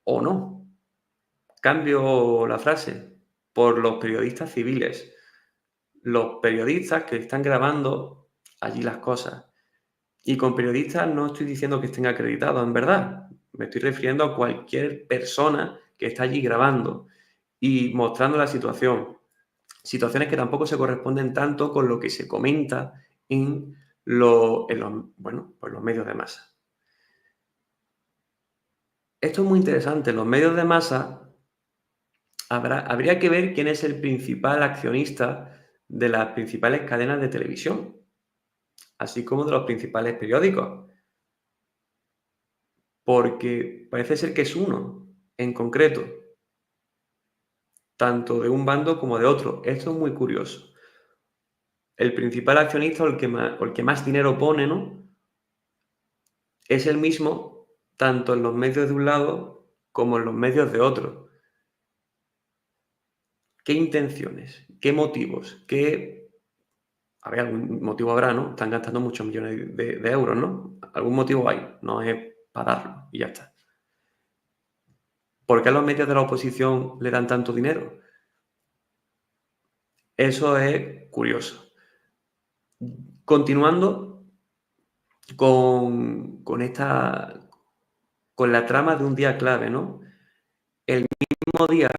¿O no? Cambio la frase. Por los periodistas civiles. Los periodistas que están grabando allí las cosas. Y con periodistas no estoy diciendo que estén acreditados, en verdad. Me estoy refiriendo a cualquier persona que está allí grabando y mostrando la situación. Situaciones que tampoco se corresponden tanto con lo que se comenta en los medios de masa. Esto es muy interesante. Los medios de masa, habría que ver quién es el principal accionista de las principales cadenas de televisión, así como de los principales periódicos, porque parece ser que es uno en concreto, tanto de un bando como de otro. Esto es muy curioso. El principal accionista o el que más dinero pone, ¿no? Es el mismo tanto en los medios de un lado como en los medios de otro. ¿Qué intenciones? ¿Qué motivos? A ver, algún motivo habrá, ¿no? Están gastando muchos millones de euros, ¿no? Algún motivo hay, no es para darlo y ya está. ¿Por qué a los medios de la oposición le dan tanto dinero? Eso es curioso. Continuando con la trama de un día clave, ¿no? El mismo día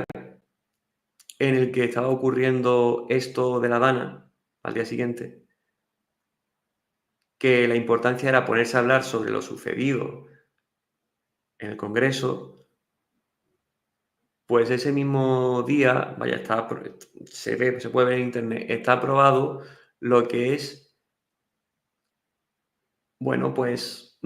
en el que estaba ocurriendo esto de la Dana, al día siguiente, que la importancia era ponerse a hablar sobre lo sucedido en el Congreso, pues ese mismo día, vaya, se puede ver en internet, está aprobado lo que es, bueno, pues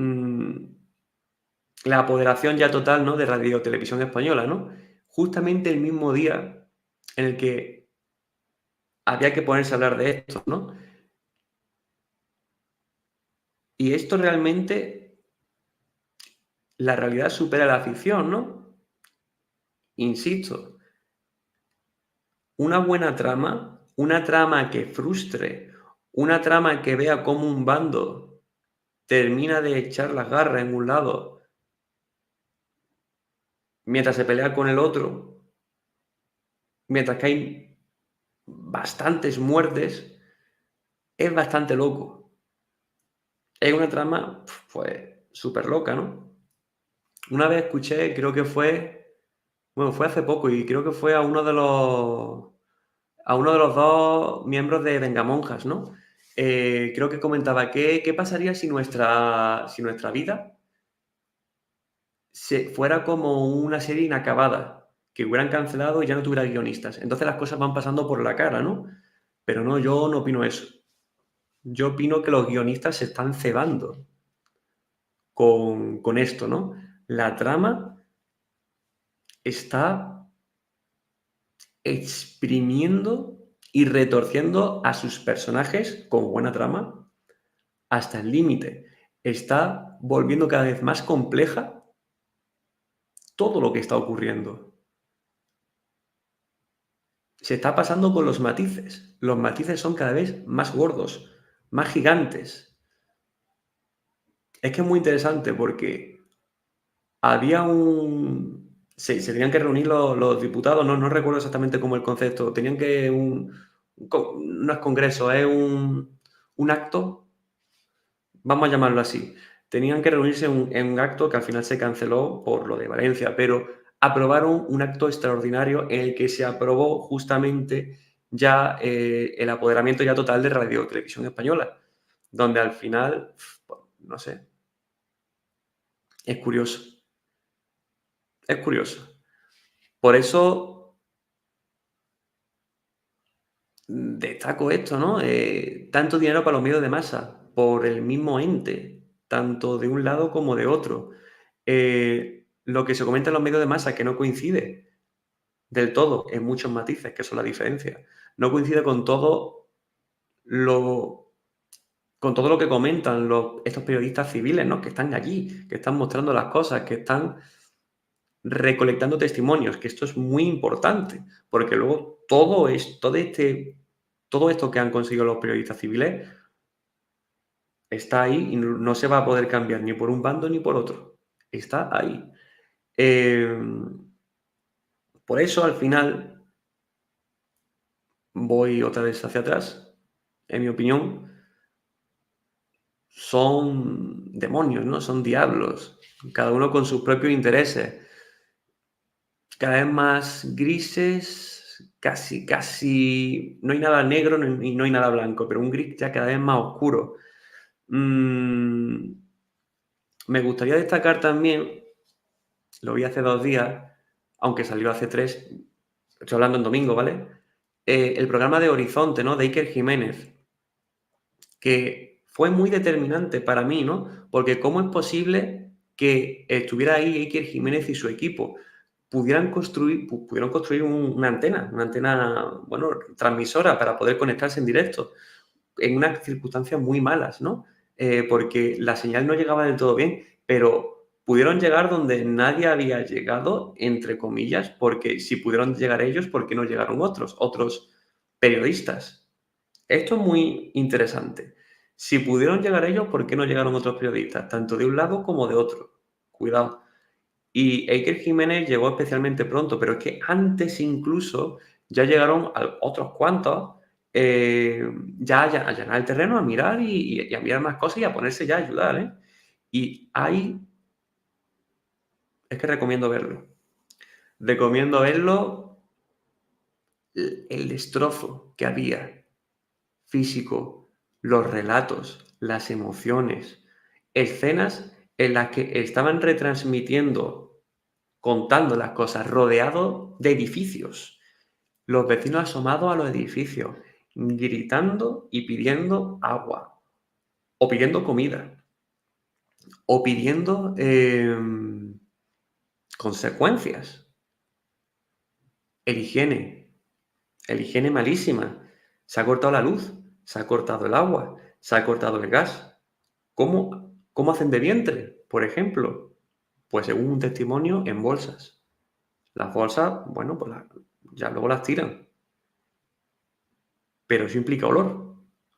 la apoderación ya total, ¿no?, de Radio Televisión Española, ¿no? Justamente el mismo día en el que había que ponerse a hablar de esto, ¿no? Y esto realmente, la realidad supera la ficción, ¿no? Insisto, una trama que frustre, una trama que vea cómo un bando termina de echar las garras en un lado mientras se pelea con el otro, mientras que hay bastantes muertes, es bastante loco. Es una trama, pues, súper loca, ¿no? Una vez escuché, creo que fue hace poco y creo que fue a uno de los 2 miembros de Vengamonjas, ¿no? Creo que comentaba, ¿qué pasaría si nuestra vida fuera como una serie inacabada? Que hubieran cancelado y ya no tuviera guionistas. Entonces las cosas van pasando por la cara, ¿no? Pero no, yo no opino eso. Yo opino que los guionistas se están cebando con esto, ¿no? La trama está exprimiendo y retorciendo a sus personajes con buena trama hasta el límite. Está volviendo cada vez más compleja todo lo que está ocurriendo. Se está pasando con los matices. Los matices son cada vez más gordos, más gigantes. Es que es muy interesante porque había se tenían que reunir los diputados, no recuerdo exactamente cómo el concepto, tenían que no es congreso, es un acto, vamos a llamarlo así. Tenían que reunirse en un acto que al final se canceló por lo de Valencia, pero aprobaron un acto extraordinario en el que se aprobó justamente ya el apoderamiento ya total de Radio Televisión Española, donde al final, pues, no sé, es curioso, es curioso. Por eso destaco esto, ¿no? Tanto dinero para los medios de masa, por el mismo ente, tanto de un lado como de otro. Lo que se comenta en los medios de masa que no coincide del todo en muchos matices, que son la diferencia. No coincide lo, con todo lo que comentan estos periodistas civiles, ¿no?, que están allí, que están mostrando las cosas, que están recolectando testimonios, que esto es muy importante, porque luego todo esto que han conseguido los periodistas civiles está ahí y no se va a poder cambiar ni por un bando ni por otro. Está ahí. Por eso, al final, voy otra vez hacia atrás. En mi opinión, son demonios, ¿no? Son diablos, cada uno con sus propios intereses. Cada vez más grises, casi no hay nada negro y no hay nada blanco, pero un gris ya cada vez más oscuro. Mm, Me gustaría destacar también, lo vi hace 2 días, aunque salió hace 3, estoy hablando en domingo, ¿vale? El programa de Horizonte, ¿no?, de Iker Jiménez, que fue muy determinante para mí, ¿no? Porque cómo es posible que estuviera ahí Iker Jiménez y su equipo. Pudieron construir una antena, bueno, transmisora para poder conectarse en directo, en unas circunstancias muy malas, ¿no? Porque la señal no llegaba del todo bien, pero pudieron llegar donde nadie había llegado, entre comillas, porque si pudieron llegar ellos, ¿por qué no llegaron otros periodistas? Esto es muy interesante. Si pudieron llegar ellos, ¿por qué no llegaron otros periodistas? Tanto de un lado como de otro. Cuidado. Y Iker Jiménez llegó especialmente pronto, pero es que antes incluso ya llegaron otros cuantos ya a allanar el terreno, a mirar y a mirar más cosas y a ponerse ya a ayudar, ¿eh? Y es que recomiendo verlo. Recomiendo verlo, el destrozo que había físico, los relatos, las emociones. Escenas en las que estaban retransmitiendo, contando las cosas, rodeados de edificios. Los vecinos asomados a los edificios, gritando y pidiendo agua, o pidiendo comida, o pidiendo consecuencias. El higiene malísima. Se ha cortado la luz, se ha cortado el agua, se ha cortado el gas. ¿Cómo hacen de vientre, por ejemplo? Pues según un testimonio, en bolsas. Las bolsas, bueno, pues ya luego las tiran. Pero eso implica olor.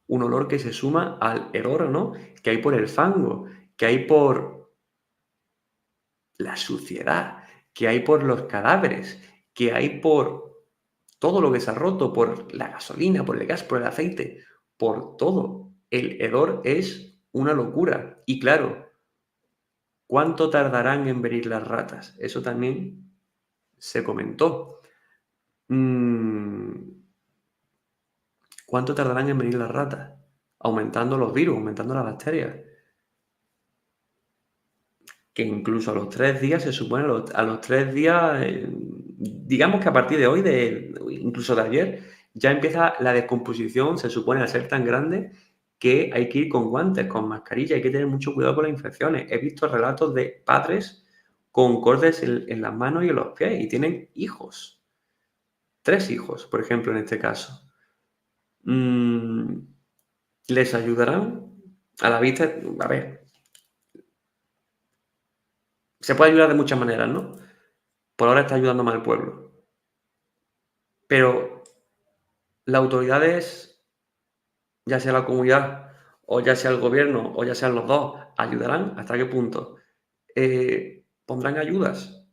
Un olor que se suma al hedor, ¿no? Que hay por el fango, que hay por la suciedad, que hay por los cadáveres, que hay por todo lo que se ha roto, por la gasolina, por el gas, por el aceite, por todo. El hedor es una locura. Y claro, ¿cuánto tardarán en venir las ratas? Eso también se comentó. ¿Cuánto tardarán en venir las ratas? Aumentando los virus, aumentando las bacterias. Que incluso a los 3 días, se supone, a los 3 días, digamos que a partir de hoy, incluso de ayer, ya empieza la descomposición, se supone, a ser tan grande que hay que ir con guantes, con mascarilla, hay que tener mucho cuidado con las infecciones. He visto relatos de padres con cordes en las manos y en los pies y tienen hijos. 3 hijos, por ejemplo, en este caso. ¿Les ayudarán? A la vista, a ver, se puede ayudar de muchas maneras, ¿no? Por ahora está ayudando más al pueblo. Pero las autoridades, ya sea la comunidad, o ya sea el gobierno, o ya sean los dos, ¿ayudarán? ¿Hasta qué punto? ¿Pondrán ayudas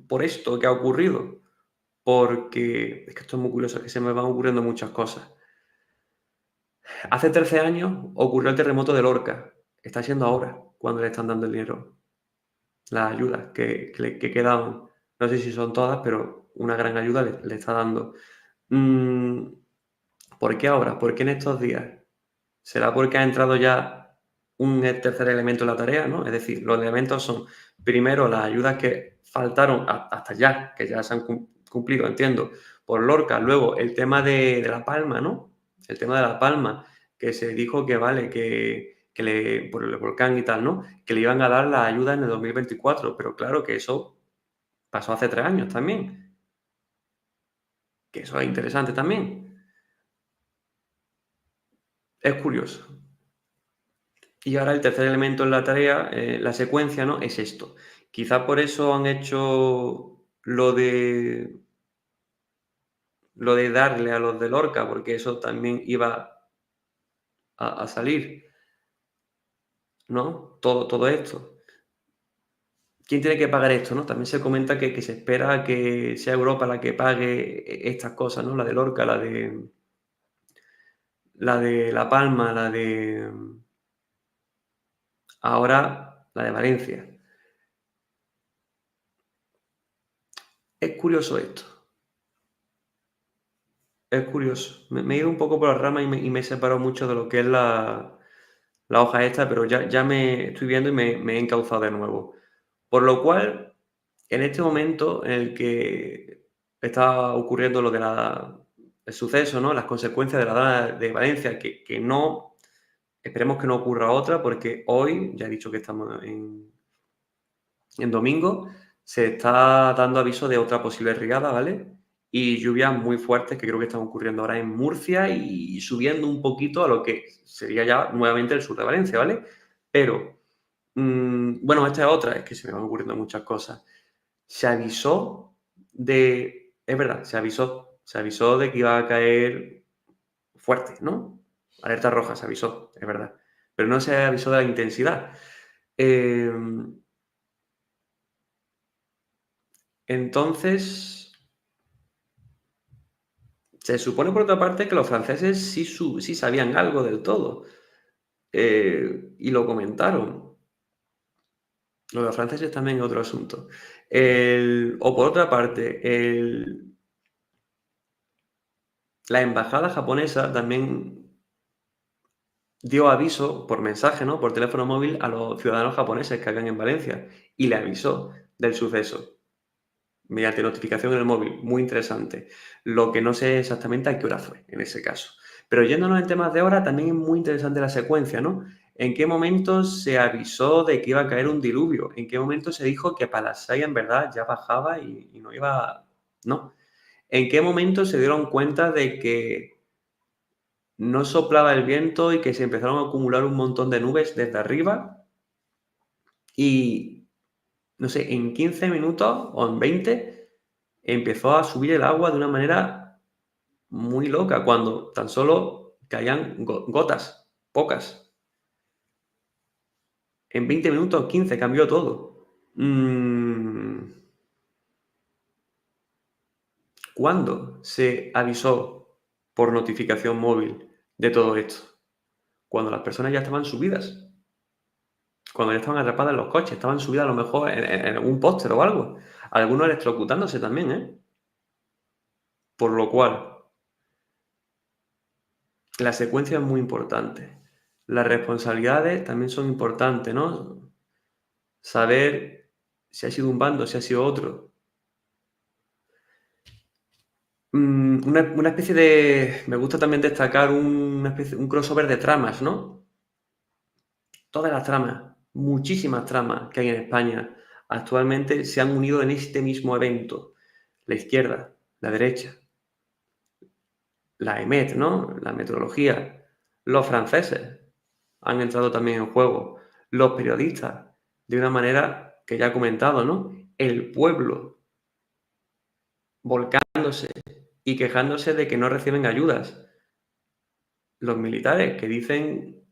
por esto que ha ocurrido? Porque es que esto es muy curioso, es que se me van ocurriendo muchas cosas. Hace 13 años ocurrió el terremoto de Lorca. Está siendo ahora cuando le están dando el dinero, las ayudas que quedaban. No sé si son todas, pero una gran ayuda le está dando. ¿Por qué ahora? ¿Por qué en estos días? ¿Será porque ha entrado ya un tercer elemento en la tarea, ¿no? Es decir, los elementos son, primero, las ayudas que faltaron hasta ya, que ya se han cumplido, entiendo, por Lorca. Luego, el tema de La Palma, ¿no? El tema de La Palma, que se dijo que vale, por el volcán y tal, ¿no? Que le iban a dar la ayuda en el 2024, pero claro que eso pasó hace 3 años también, que eso es interesante también. Es curioso. Y ahora el tercer elemento en la tarea, la secuencia, ¿no? Es esto. Quizá por eso han hecho lo de darle a los de Lorca, porque eso también iba a salir, ¿no? Todo esto. ¿Quién tiene que pagar esto, no? También se comenta que se espera que sea Europa la que pague estas cosas, ¿no? La de Lorca, la de La Palma, ahora la de Valencia. Es curioso esto. Es curioso. Me he ido un poco por las ramas y me he separado mucho de lo que es la hoja esta, pero ya me estoy viendo y me he encauzado de nuevo. Por lo cual, en este momento en el que está ocurriendo el suceso, ¿no? Las consecuencias de la Dana de Valencia, que no, esperemos que no ocurra otra, porque hoy, ya he dicho que estamos en domingo, se está dando aviso de otra posible riada, ¿vale? Y lluvias muy fuertes que creo que están ocurriendo ahora en Murcia y subiendo un poquito a lo que sería ya nuevamente el sur de Valencia, ¿vale? Pero, bueno, esta es otra, es que se me van ocurriendo muchas cosas. Se avisó es verdad, se avisó de que iba a caer fuerte, ¿no? Alerta roja, se avisó, es verdad. Pero no se avisó de la intensidad. Entonces, se supone por otra parte que los franceses sí sabían algo del todo, y lo comentaron. Lo de los franceses también es otro asunto. O por otra parte, la embajada japonesa también dio aviso por mensaje, ¿no? Por teléfono móvil a los ciudadanos japoneses que hagan en Valencia y le avisó del suceso mediante notificación en el móvil. Muy interesante. Lo que no sé exactamente a qué hora fue en ese caso. Pero yéndonos en temas de hora, también es muy interesante la secuencia, ¿no? ¿En qué momento se avisó de que iba a caer un diluvio? ¿En qué momento se dijo que para las 6 en verdad ya bajaba y no iba... No. ¿En qué momento se dieron cuenta de que no soplaba el viento y que se empezaron a acumular un montón de nubes desde arriba? Y, no sé, en 15 minutos o en 20 empezó a subir el agua de una manera muy loca, cuando tan solo caían gotas, pocas. En 20 minutos, 15, cambió todo. ¿Cuándo se avisó por notificación móvil de todo esto? Cuando las personas ya estaban subidas. Cuando ya estaban atrapadas en los coches, estaban subidas a lo mejor en un póster o algo. Algunos electrocutándose también, ¿eh? Por lo cual, la secuencia es muy importante. Las responsabilidades también son importantes, ¿no? Saber si ha sido un bando, si ha sido otro. Una especie de... Me gusta también destacar un crossover de tramas, ¿no? Todas las tramas, muchísimas tramas que hay en España actualmente se han unido en este mismo evento. La izquierda, la derecha, la EMET, ¿no? La meteorología, los franceses han entrado también en juego, los periodistas, de una manera que ya he comentado, ¿no? El pueblo volcándose y quejándose de que no reciben ayudas. Los militares que dicen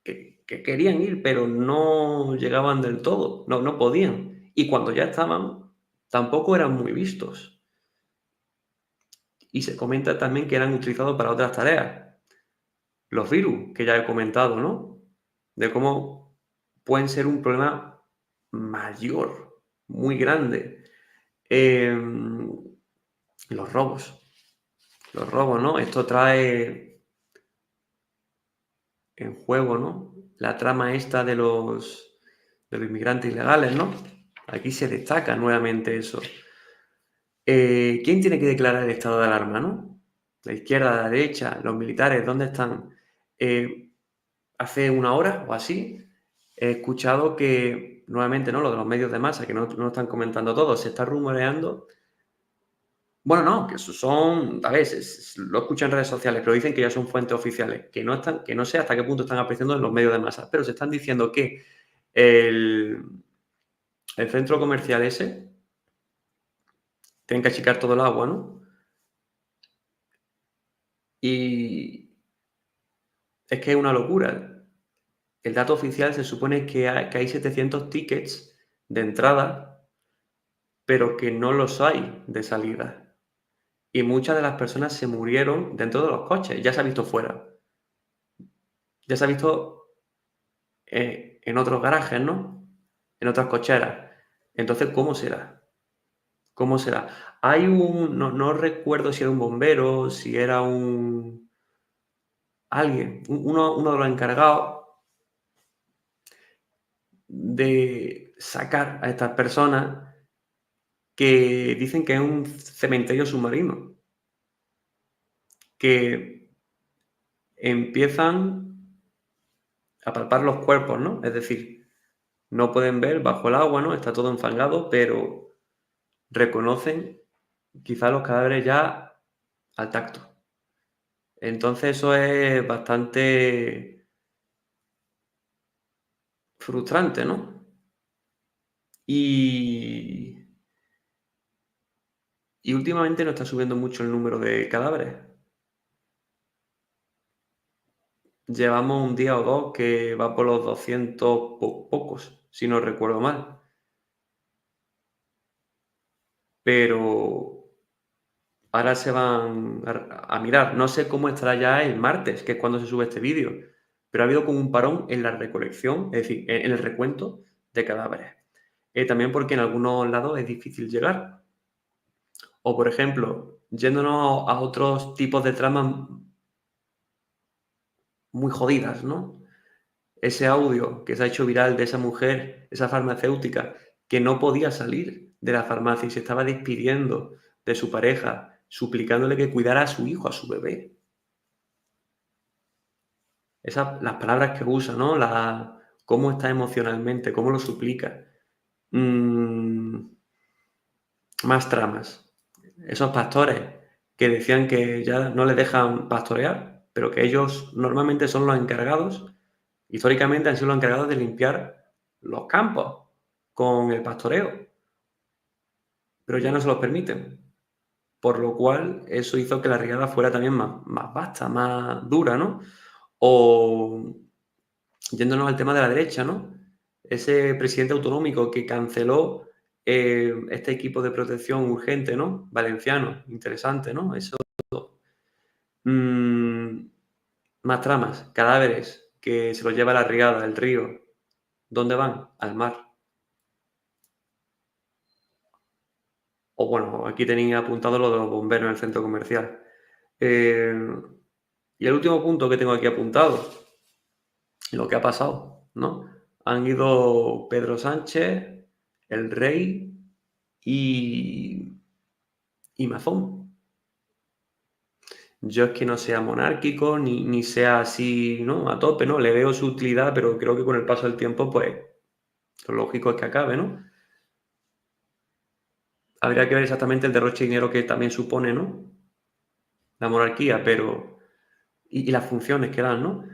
que querían ir, pero no llegaban del todo, no podían. Y cuando ya estaban, tampoco eran muy vistos. Y se comenta también que eran utilizados para otras tareas. Los virus, que ya he comentado, ¿no? De cómo pueden ser un problema mayor, muy grande. Los robos. Los robos, ¿no? Esto trae en juego, ¿no? La trama esta de los inmigrantes ilegales, ¿no? Aquí se destaca nuevamente eso. ¿Quién tiene que declarar el estado de alarma, no? La izquierda, la derecha, los militares, ¿dónde están? Hace una hora o así he escuchado que, nuevamente, ¿no? Lo de los medios de masa, que no están comentando todo, se está rumoreando. Bueno, no, que eso son, a veces lo escuchan en redes sociales, pero dicen que ya son fuentes oficiales, que no sé hasta qué punto están apareciendo en los medios de masa, pero se están diciendo que el, el centro comercial ese tienen que achicar todo el agua, ¿no? Y es que es una locura. El dato oficial se supone que hay 700 tickets de entrada, pero que no los hay de salida. Y muchas de las personas se murieron dentro de los coches. Ya se ha visto fuera. Ya se ha visto en otros garajes, ¿no? En otras cocheras. Entonces, ¿cómo será? ¿Cómo será? Hay no recuerdo si era un bombero, si era alguien, uno de los encargados de sacar a estas personas que dicen que es un cementerio submarino, que empiezan a palpar los cuerpos, ¿no? Es decir, no pueden ver bajo el agua, ¿no? Está todo enfangado, pero reconocen quizás los cadáveres ya al tacto. Entonces eso es bastante frustrante, ¿no? Y, y últimamente no está subiendo mucho el número de cadáveres. Llevamos un día o dos que va por los 200 pocos, si no recuerdo mal. Pero ahora se van a mirar. No sé cómo estará ya el martes, que es cuando se sube este vídeo, pero ha habido como un parón en la recolección, es decir, en el recuento de cadáveres. También porque en algunos lados es difícil llegar. O, por ejemplo, yéndonos a otros tipos de tramas muy jodidas, ¿no? Ese audio que se ha hecho viral de esa mujer, esa farmacéutica, que no podía salir de la farmacia y se estaba despidiendo de su pareja, suplicándole que cuidara a su hijo, a su bebé. Las palabras que usa, ¿no? Cómo está emocionalmente, cómo lo suplica. Mm, más tramas. Esos pastores que decían que ya no les dejan pastorear, pero que ellos normalmente son los encargados, históricamente han sido los encargados de limpiar los campos con el pastoreo, pero ya no se los permiten. Por lo cual, eso hizo que la riada fuera también más vasta, más dura, ¿no? O yéndonos al tema de la derecha, ¿no? Ese presidente autonómico que canceló este equipo de protección urgente, ¿no? Valenciano, interesante, ¿no? Eso. Mm, más tramas, cadáveres que se los lleva la riada, el río. ¿Dónde van? Al mar. O bueno, aquí tenía apuntado lo de los bomberos en el centro comercial. Y el último punto que tengo aquí apuntado, lo que ha pasado, ¿no? Han ido Pedro Sánchez, el rey y Mazón. Yo es que no sea monárquico, ni sea así, ¿no? A tope, ¿no? Le veo su utilidad, pero creo que con el paso del tiempo, pues, lo lógico es que acabe, ¿no? Habría que ver exactamente el derroche de dinero que también supone, ¿no? La monarquía, pero... Y las funciones que dan, ¿no?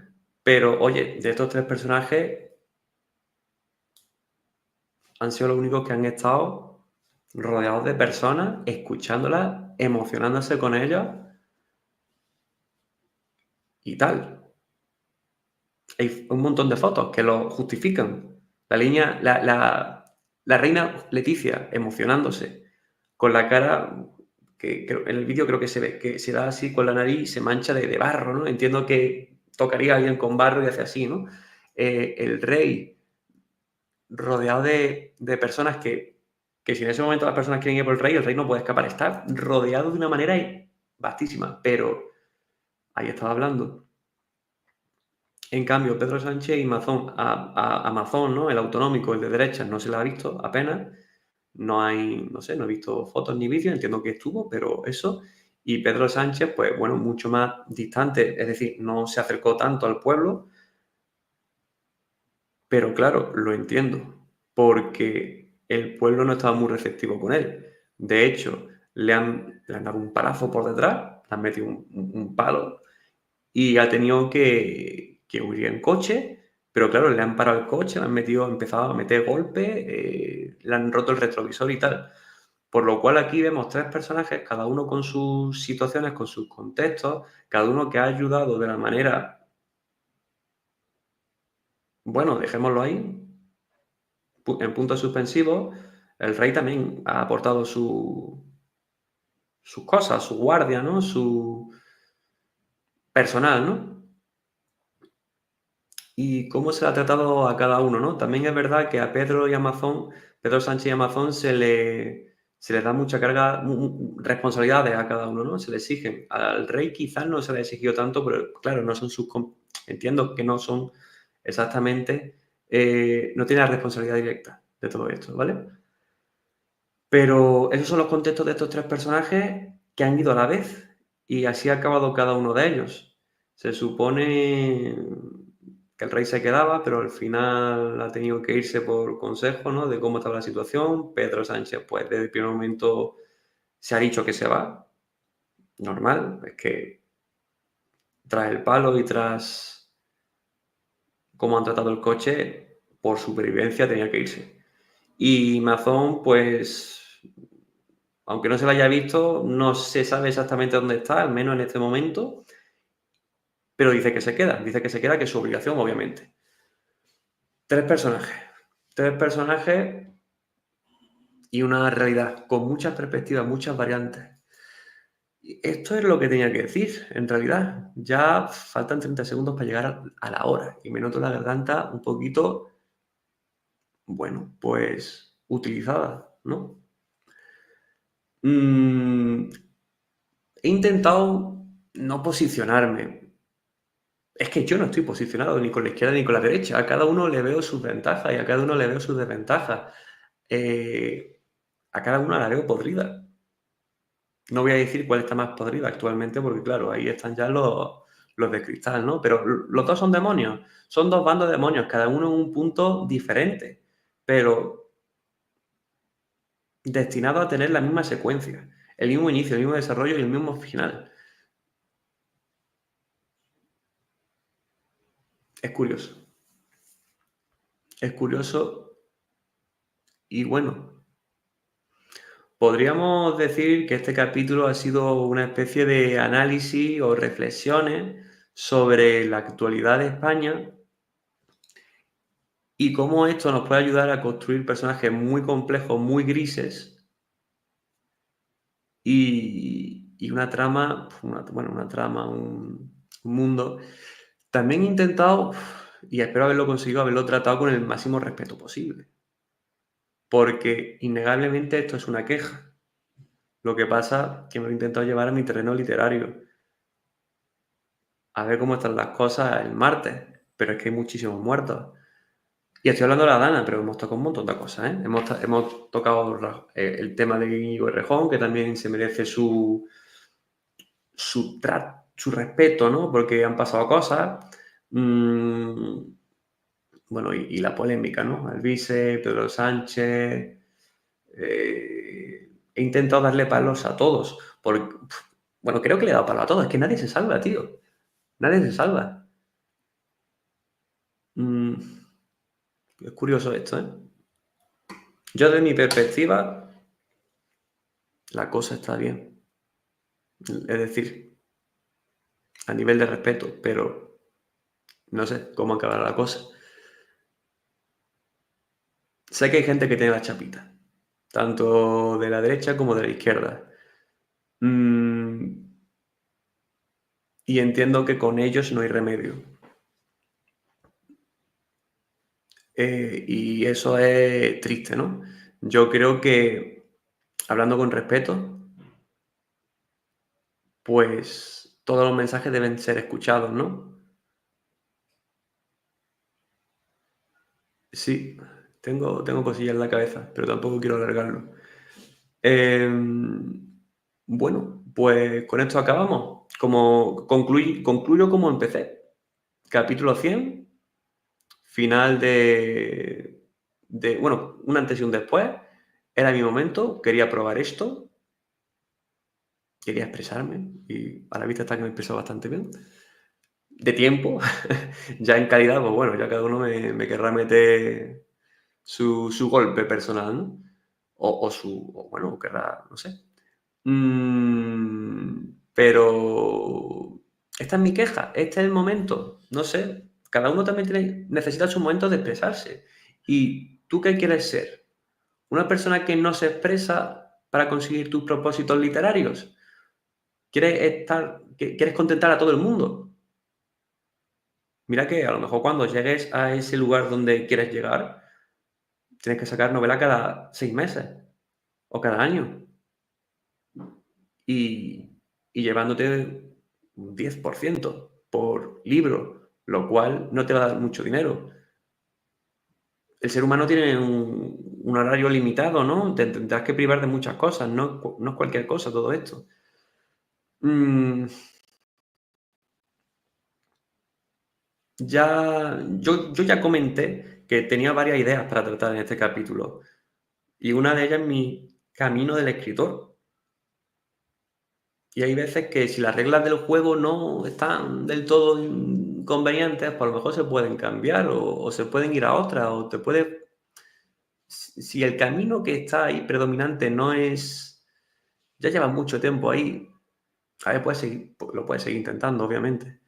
Pero, oye, de estos tres personajes han sido los únicos que han estado rodeados de personas, escuchándolas, emocionándose con ellas y tal. Hay un montón de fotos que lo justifican. La reina Leticia emocionándose, con la cara, que en el vídeo creo que se ve, que se da así con la nariz y se mancha de barro, ¿no? Entiendo que tocaría a alguien con barro y hace así, ¿no? El rey rodeado de personas que si en ese momento las personas quieren ir por el rey no puede escapar. Está rodeado de una manera vastísima, pero ahí estaba hablando. En cambio, Pedro Sánchez y Mazón, a Mazón, ¿no? El autonómico, el de derecha, no se le ha visto apenas. No hay, no sé, no he visto fotos ni vídeos, entiendo que estuvo, pero eso. Y Pedro Sánchez, pues bueno, mucho más distante, es decir, no se acercó tanto al pueblo, pero claro, lo entiendo, porque el pueblo no estaba muy receptivo con él. De hecho, le han dado un palazo por detrás, le han metido un palo y ha tenido que huir en coche, pero claro, le han parado el coche, le han empezado a meter golpes, le han roto el retrovisor y tal. Por lo cual aquí vemos tres personajes, cada uno con sus situaciones, con sus contextos, cada uno que ha ayudado de la manera, bueno, dejémoslo ahí, en puntos suspensivos. El rey también ha aportado sus cosas, su guardia, ¿no? Su personal, ¿no? Y cómo se le ha tratado a cada uno, ¿no? También es verdad que a Pedro Sánchez y Amazon se le da mucha carga, responsabilidades a cada uno, ¿no? Se le exigen. Al rey quizás no se le exigió tanto, pero claro, no son entiendo que no son exactamente, no tiene la responsabilidad directa de todo esto, ¿vale? Pero esos son los contextos de estos tres personajes que han ido a la vez y así ha acabado cada uno de ellos. Se supone que el rey se quedaba, pero al final ha tenido que irse por consejo, ¿no? De cómo estaba la situación. Pedro Sánchez, pues desde el primer momento se ha dicho que se va. Normal, es que tras el palo y tras cómo han tratado el coche, por supervivencia tenía que irse. Y Mazón, pues aunque no se la haya visto, no se sabe exactamente dónde está, al menos en este momento, pero dice que se queda, que es su obligación, obviamente. Tres personajes. Tres personajes y una realidad con muchas perspectivas, muchas variantes. Y esto es lo que tenía que decir, en realidad. Ya faltan 30 segundos para llegar a la hora y me noto la garganta un poquito, bueno, pues utilizada, ¿no? He intentado no posicionarme. Es que yo no estoy posicionado ni con la izquierda ni con la derecha. A cada uno le veo sus ventajas y a cada uno le veo sus desventajas. A cada una la veo podrida. No voy a decir cuál está más podrida actualmente porque, claro, ahí están ya los de cristal, ¿no? Pero los dos son demonios. Son dos bandos de demonios, cada uno en un punto diferente, pero destinados a tener la misma secuencia, el mismo inicio, el mismo desarrollo y el mismo final. Es curioso. Es curioso y bueno. Podríamos decir que este capítulo ha sido una especie de análisis o reflexiones sobre la actualidad de España y cómo esto nos puede ayudar a construir personajes muy complejos, muy grises y una trama, un mundo. También he intentado, y espero haberlo conseguido, haberlo tratado con el máximo respeto posible, porque innegablemente esto es una queja. Lo que pasa es que me lo he intentado llevar a mi terreno literario. A ver cómo están las cosas el martes, pero es que hay muchísimos muertos. Y estoy hablando de la Dana, pero hemos tocado un montón de cosas, ¿eh? Hemos tocado el tema de Íñigo Errejón, que también se merece su respeto, ¿no? Porque han pasado cosas. Bueno, y la polémica, ¿no? Alvise, Pedro Sánchez. He intentado darle palos a todos. Porque, bueno, creo que le he dado palo a todos. Es que nadie se salva, tío. Nadie se salva. Es curioso esto, ¿eh? Yo, desde mi perspectiva, la cosa está bien. Es decir, a nivel de respeto, pero no sé cómo acabará la cosa. Sé que hay gente que tiene la chapita, tanto de la derecha como de la izquierda. Y entiendo que con ellos no hay remedio. Y eso es triste, ¿no? Yo creo que, hablando con respeto, pues todos los mensajes deben ser escuchados, ¿no? Sí, tengo cosillas en la cabeza, pero tampoco quiero alargarlo. Em, bueno, pues con esto acabamos. Como concluyo como empecé. Capítulo 100, final bueno, un antes y un después. Era mi momento, quería probar esto, quería expresarme y a la vista está que me expreso bastante bien. De tiempo, ya en calidad, pues bueno, ya cada uno me querrá meter su golpe personal, ¿no? Bueno, querrá, no sé. Pero esta es mi queja, este es el momento, no sé. Cada uno también necesita su momento de expresarse. ¿Y tú qué quieres ser? ¿Una persona que no se expresa para conseguir tus propósitos literarios? ¿Quieres contentar a todo el mundo? Mira que a lo mejor cuando llegues a ese lugar donde quieres llegar, tienes que sacar novela cada 6 meses o cada año y, y llevándote un 10% por libro, lo cual no te va a dar mucho dinero. El ser humano tiene un horario limitado, ¿no? Te tendrás que privar de muchas cosas, no es cualquier cosa todo esto. Mm, yo ya comenté que tenía varias ideas para tratar en este capítulo y una de ellas es mi camino del escritor. Y hay veces que si las reglas del juego no están del todo convenientes, pues a lo mejor se pueden cambiar o se pueden ir a otra o te puede... Si el camino que está ahí predominante no es... Ya llevas mucho tiempo ahí, a ver, lo puedes seguir intentando, obviamente.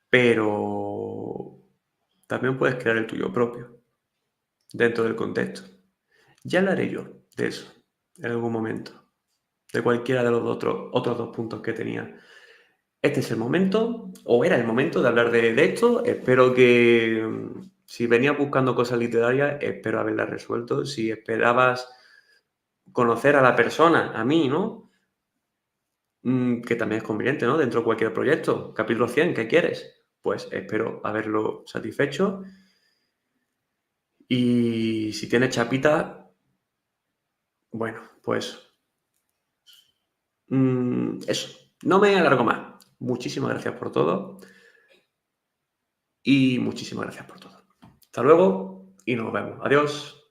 Pero también puedes crear el tuyo propio dentro del contexto. Ya hablaré yo de eso en algún momento, de cualquiera de los otros dos puntos que tenía. Este es el momento, o era el momento de hablar de esto. Espero que, si venías buscando cosas literarias, espero haberlas resuelto. Si esperabas conocer a la persona, a mí, ¿no? que también es conveniente, ¿no? Dentro de cualquier proyecto. Capítulo 100, ¿qué quieres? Pues espero haberlo satisfecho. Y si tienes chapita, bueno, pues eso. No me alargo más. Muchísimas gracias por todo y muchísimas gracias por todo. Hasta luego y nos vemos. Adiós.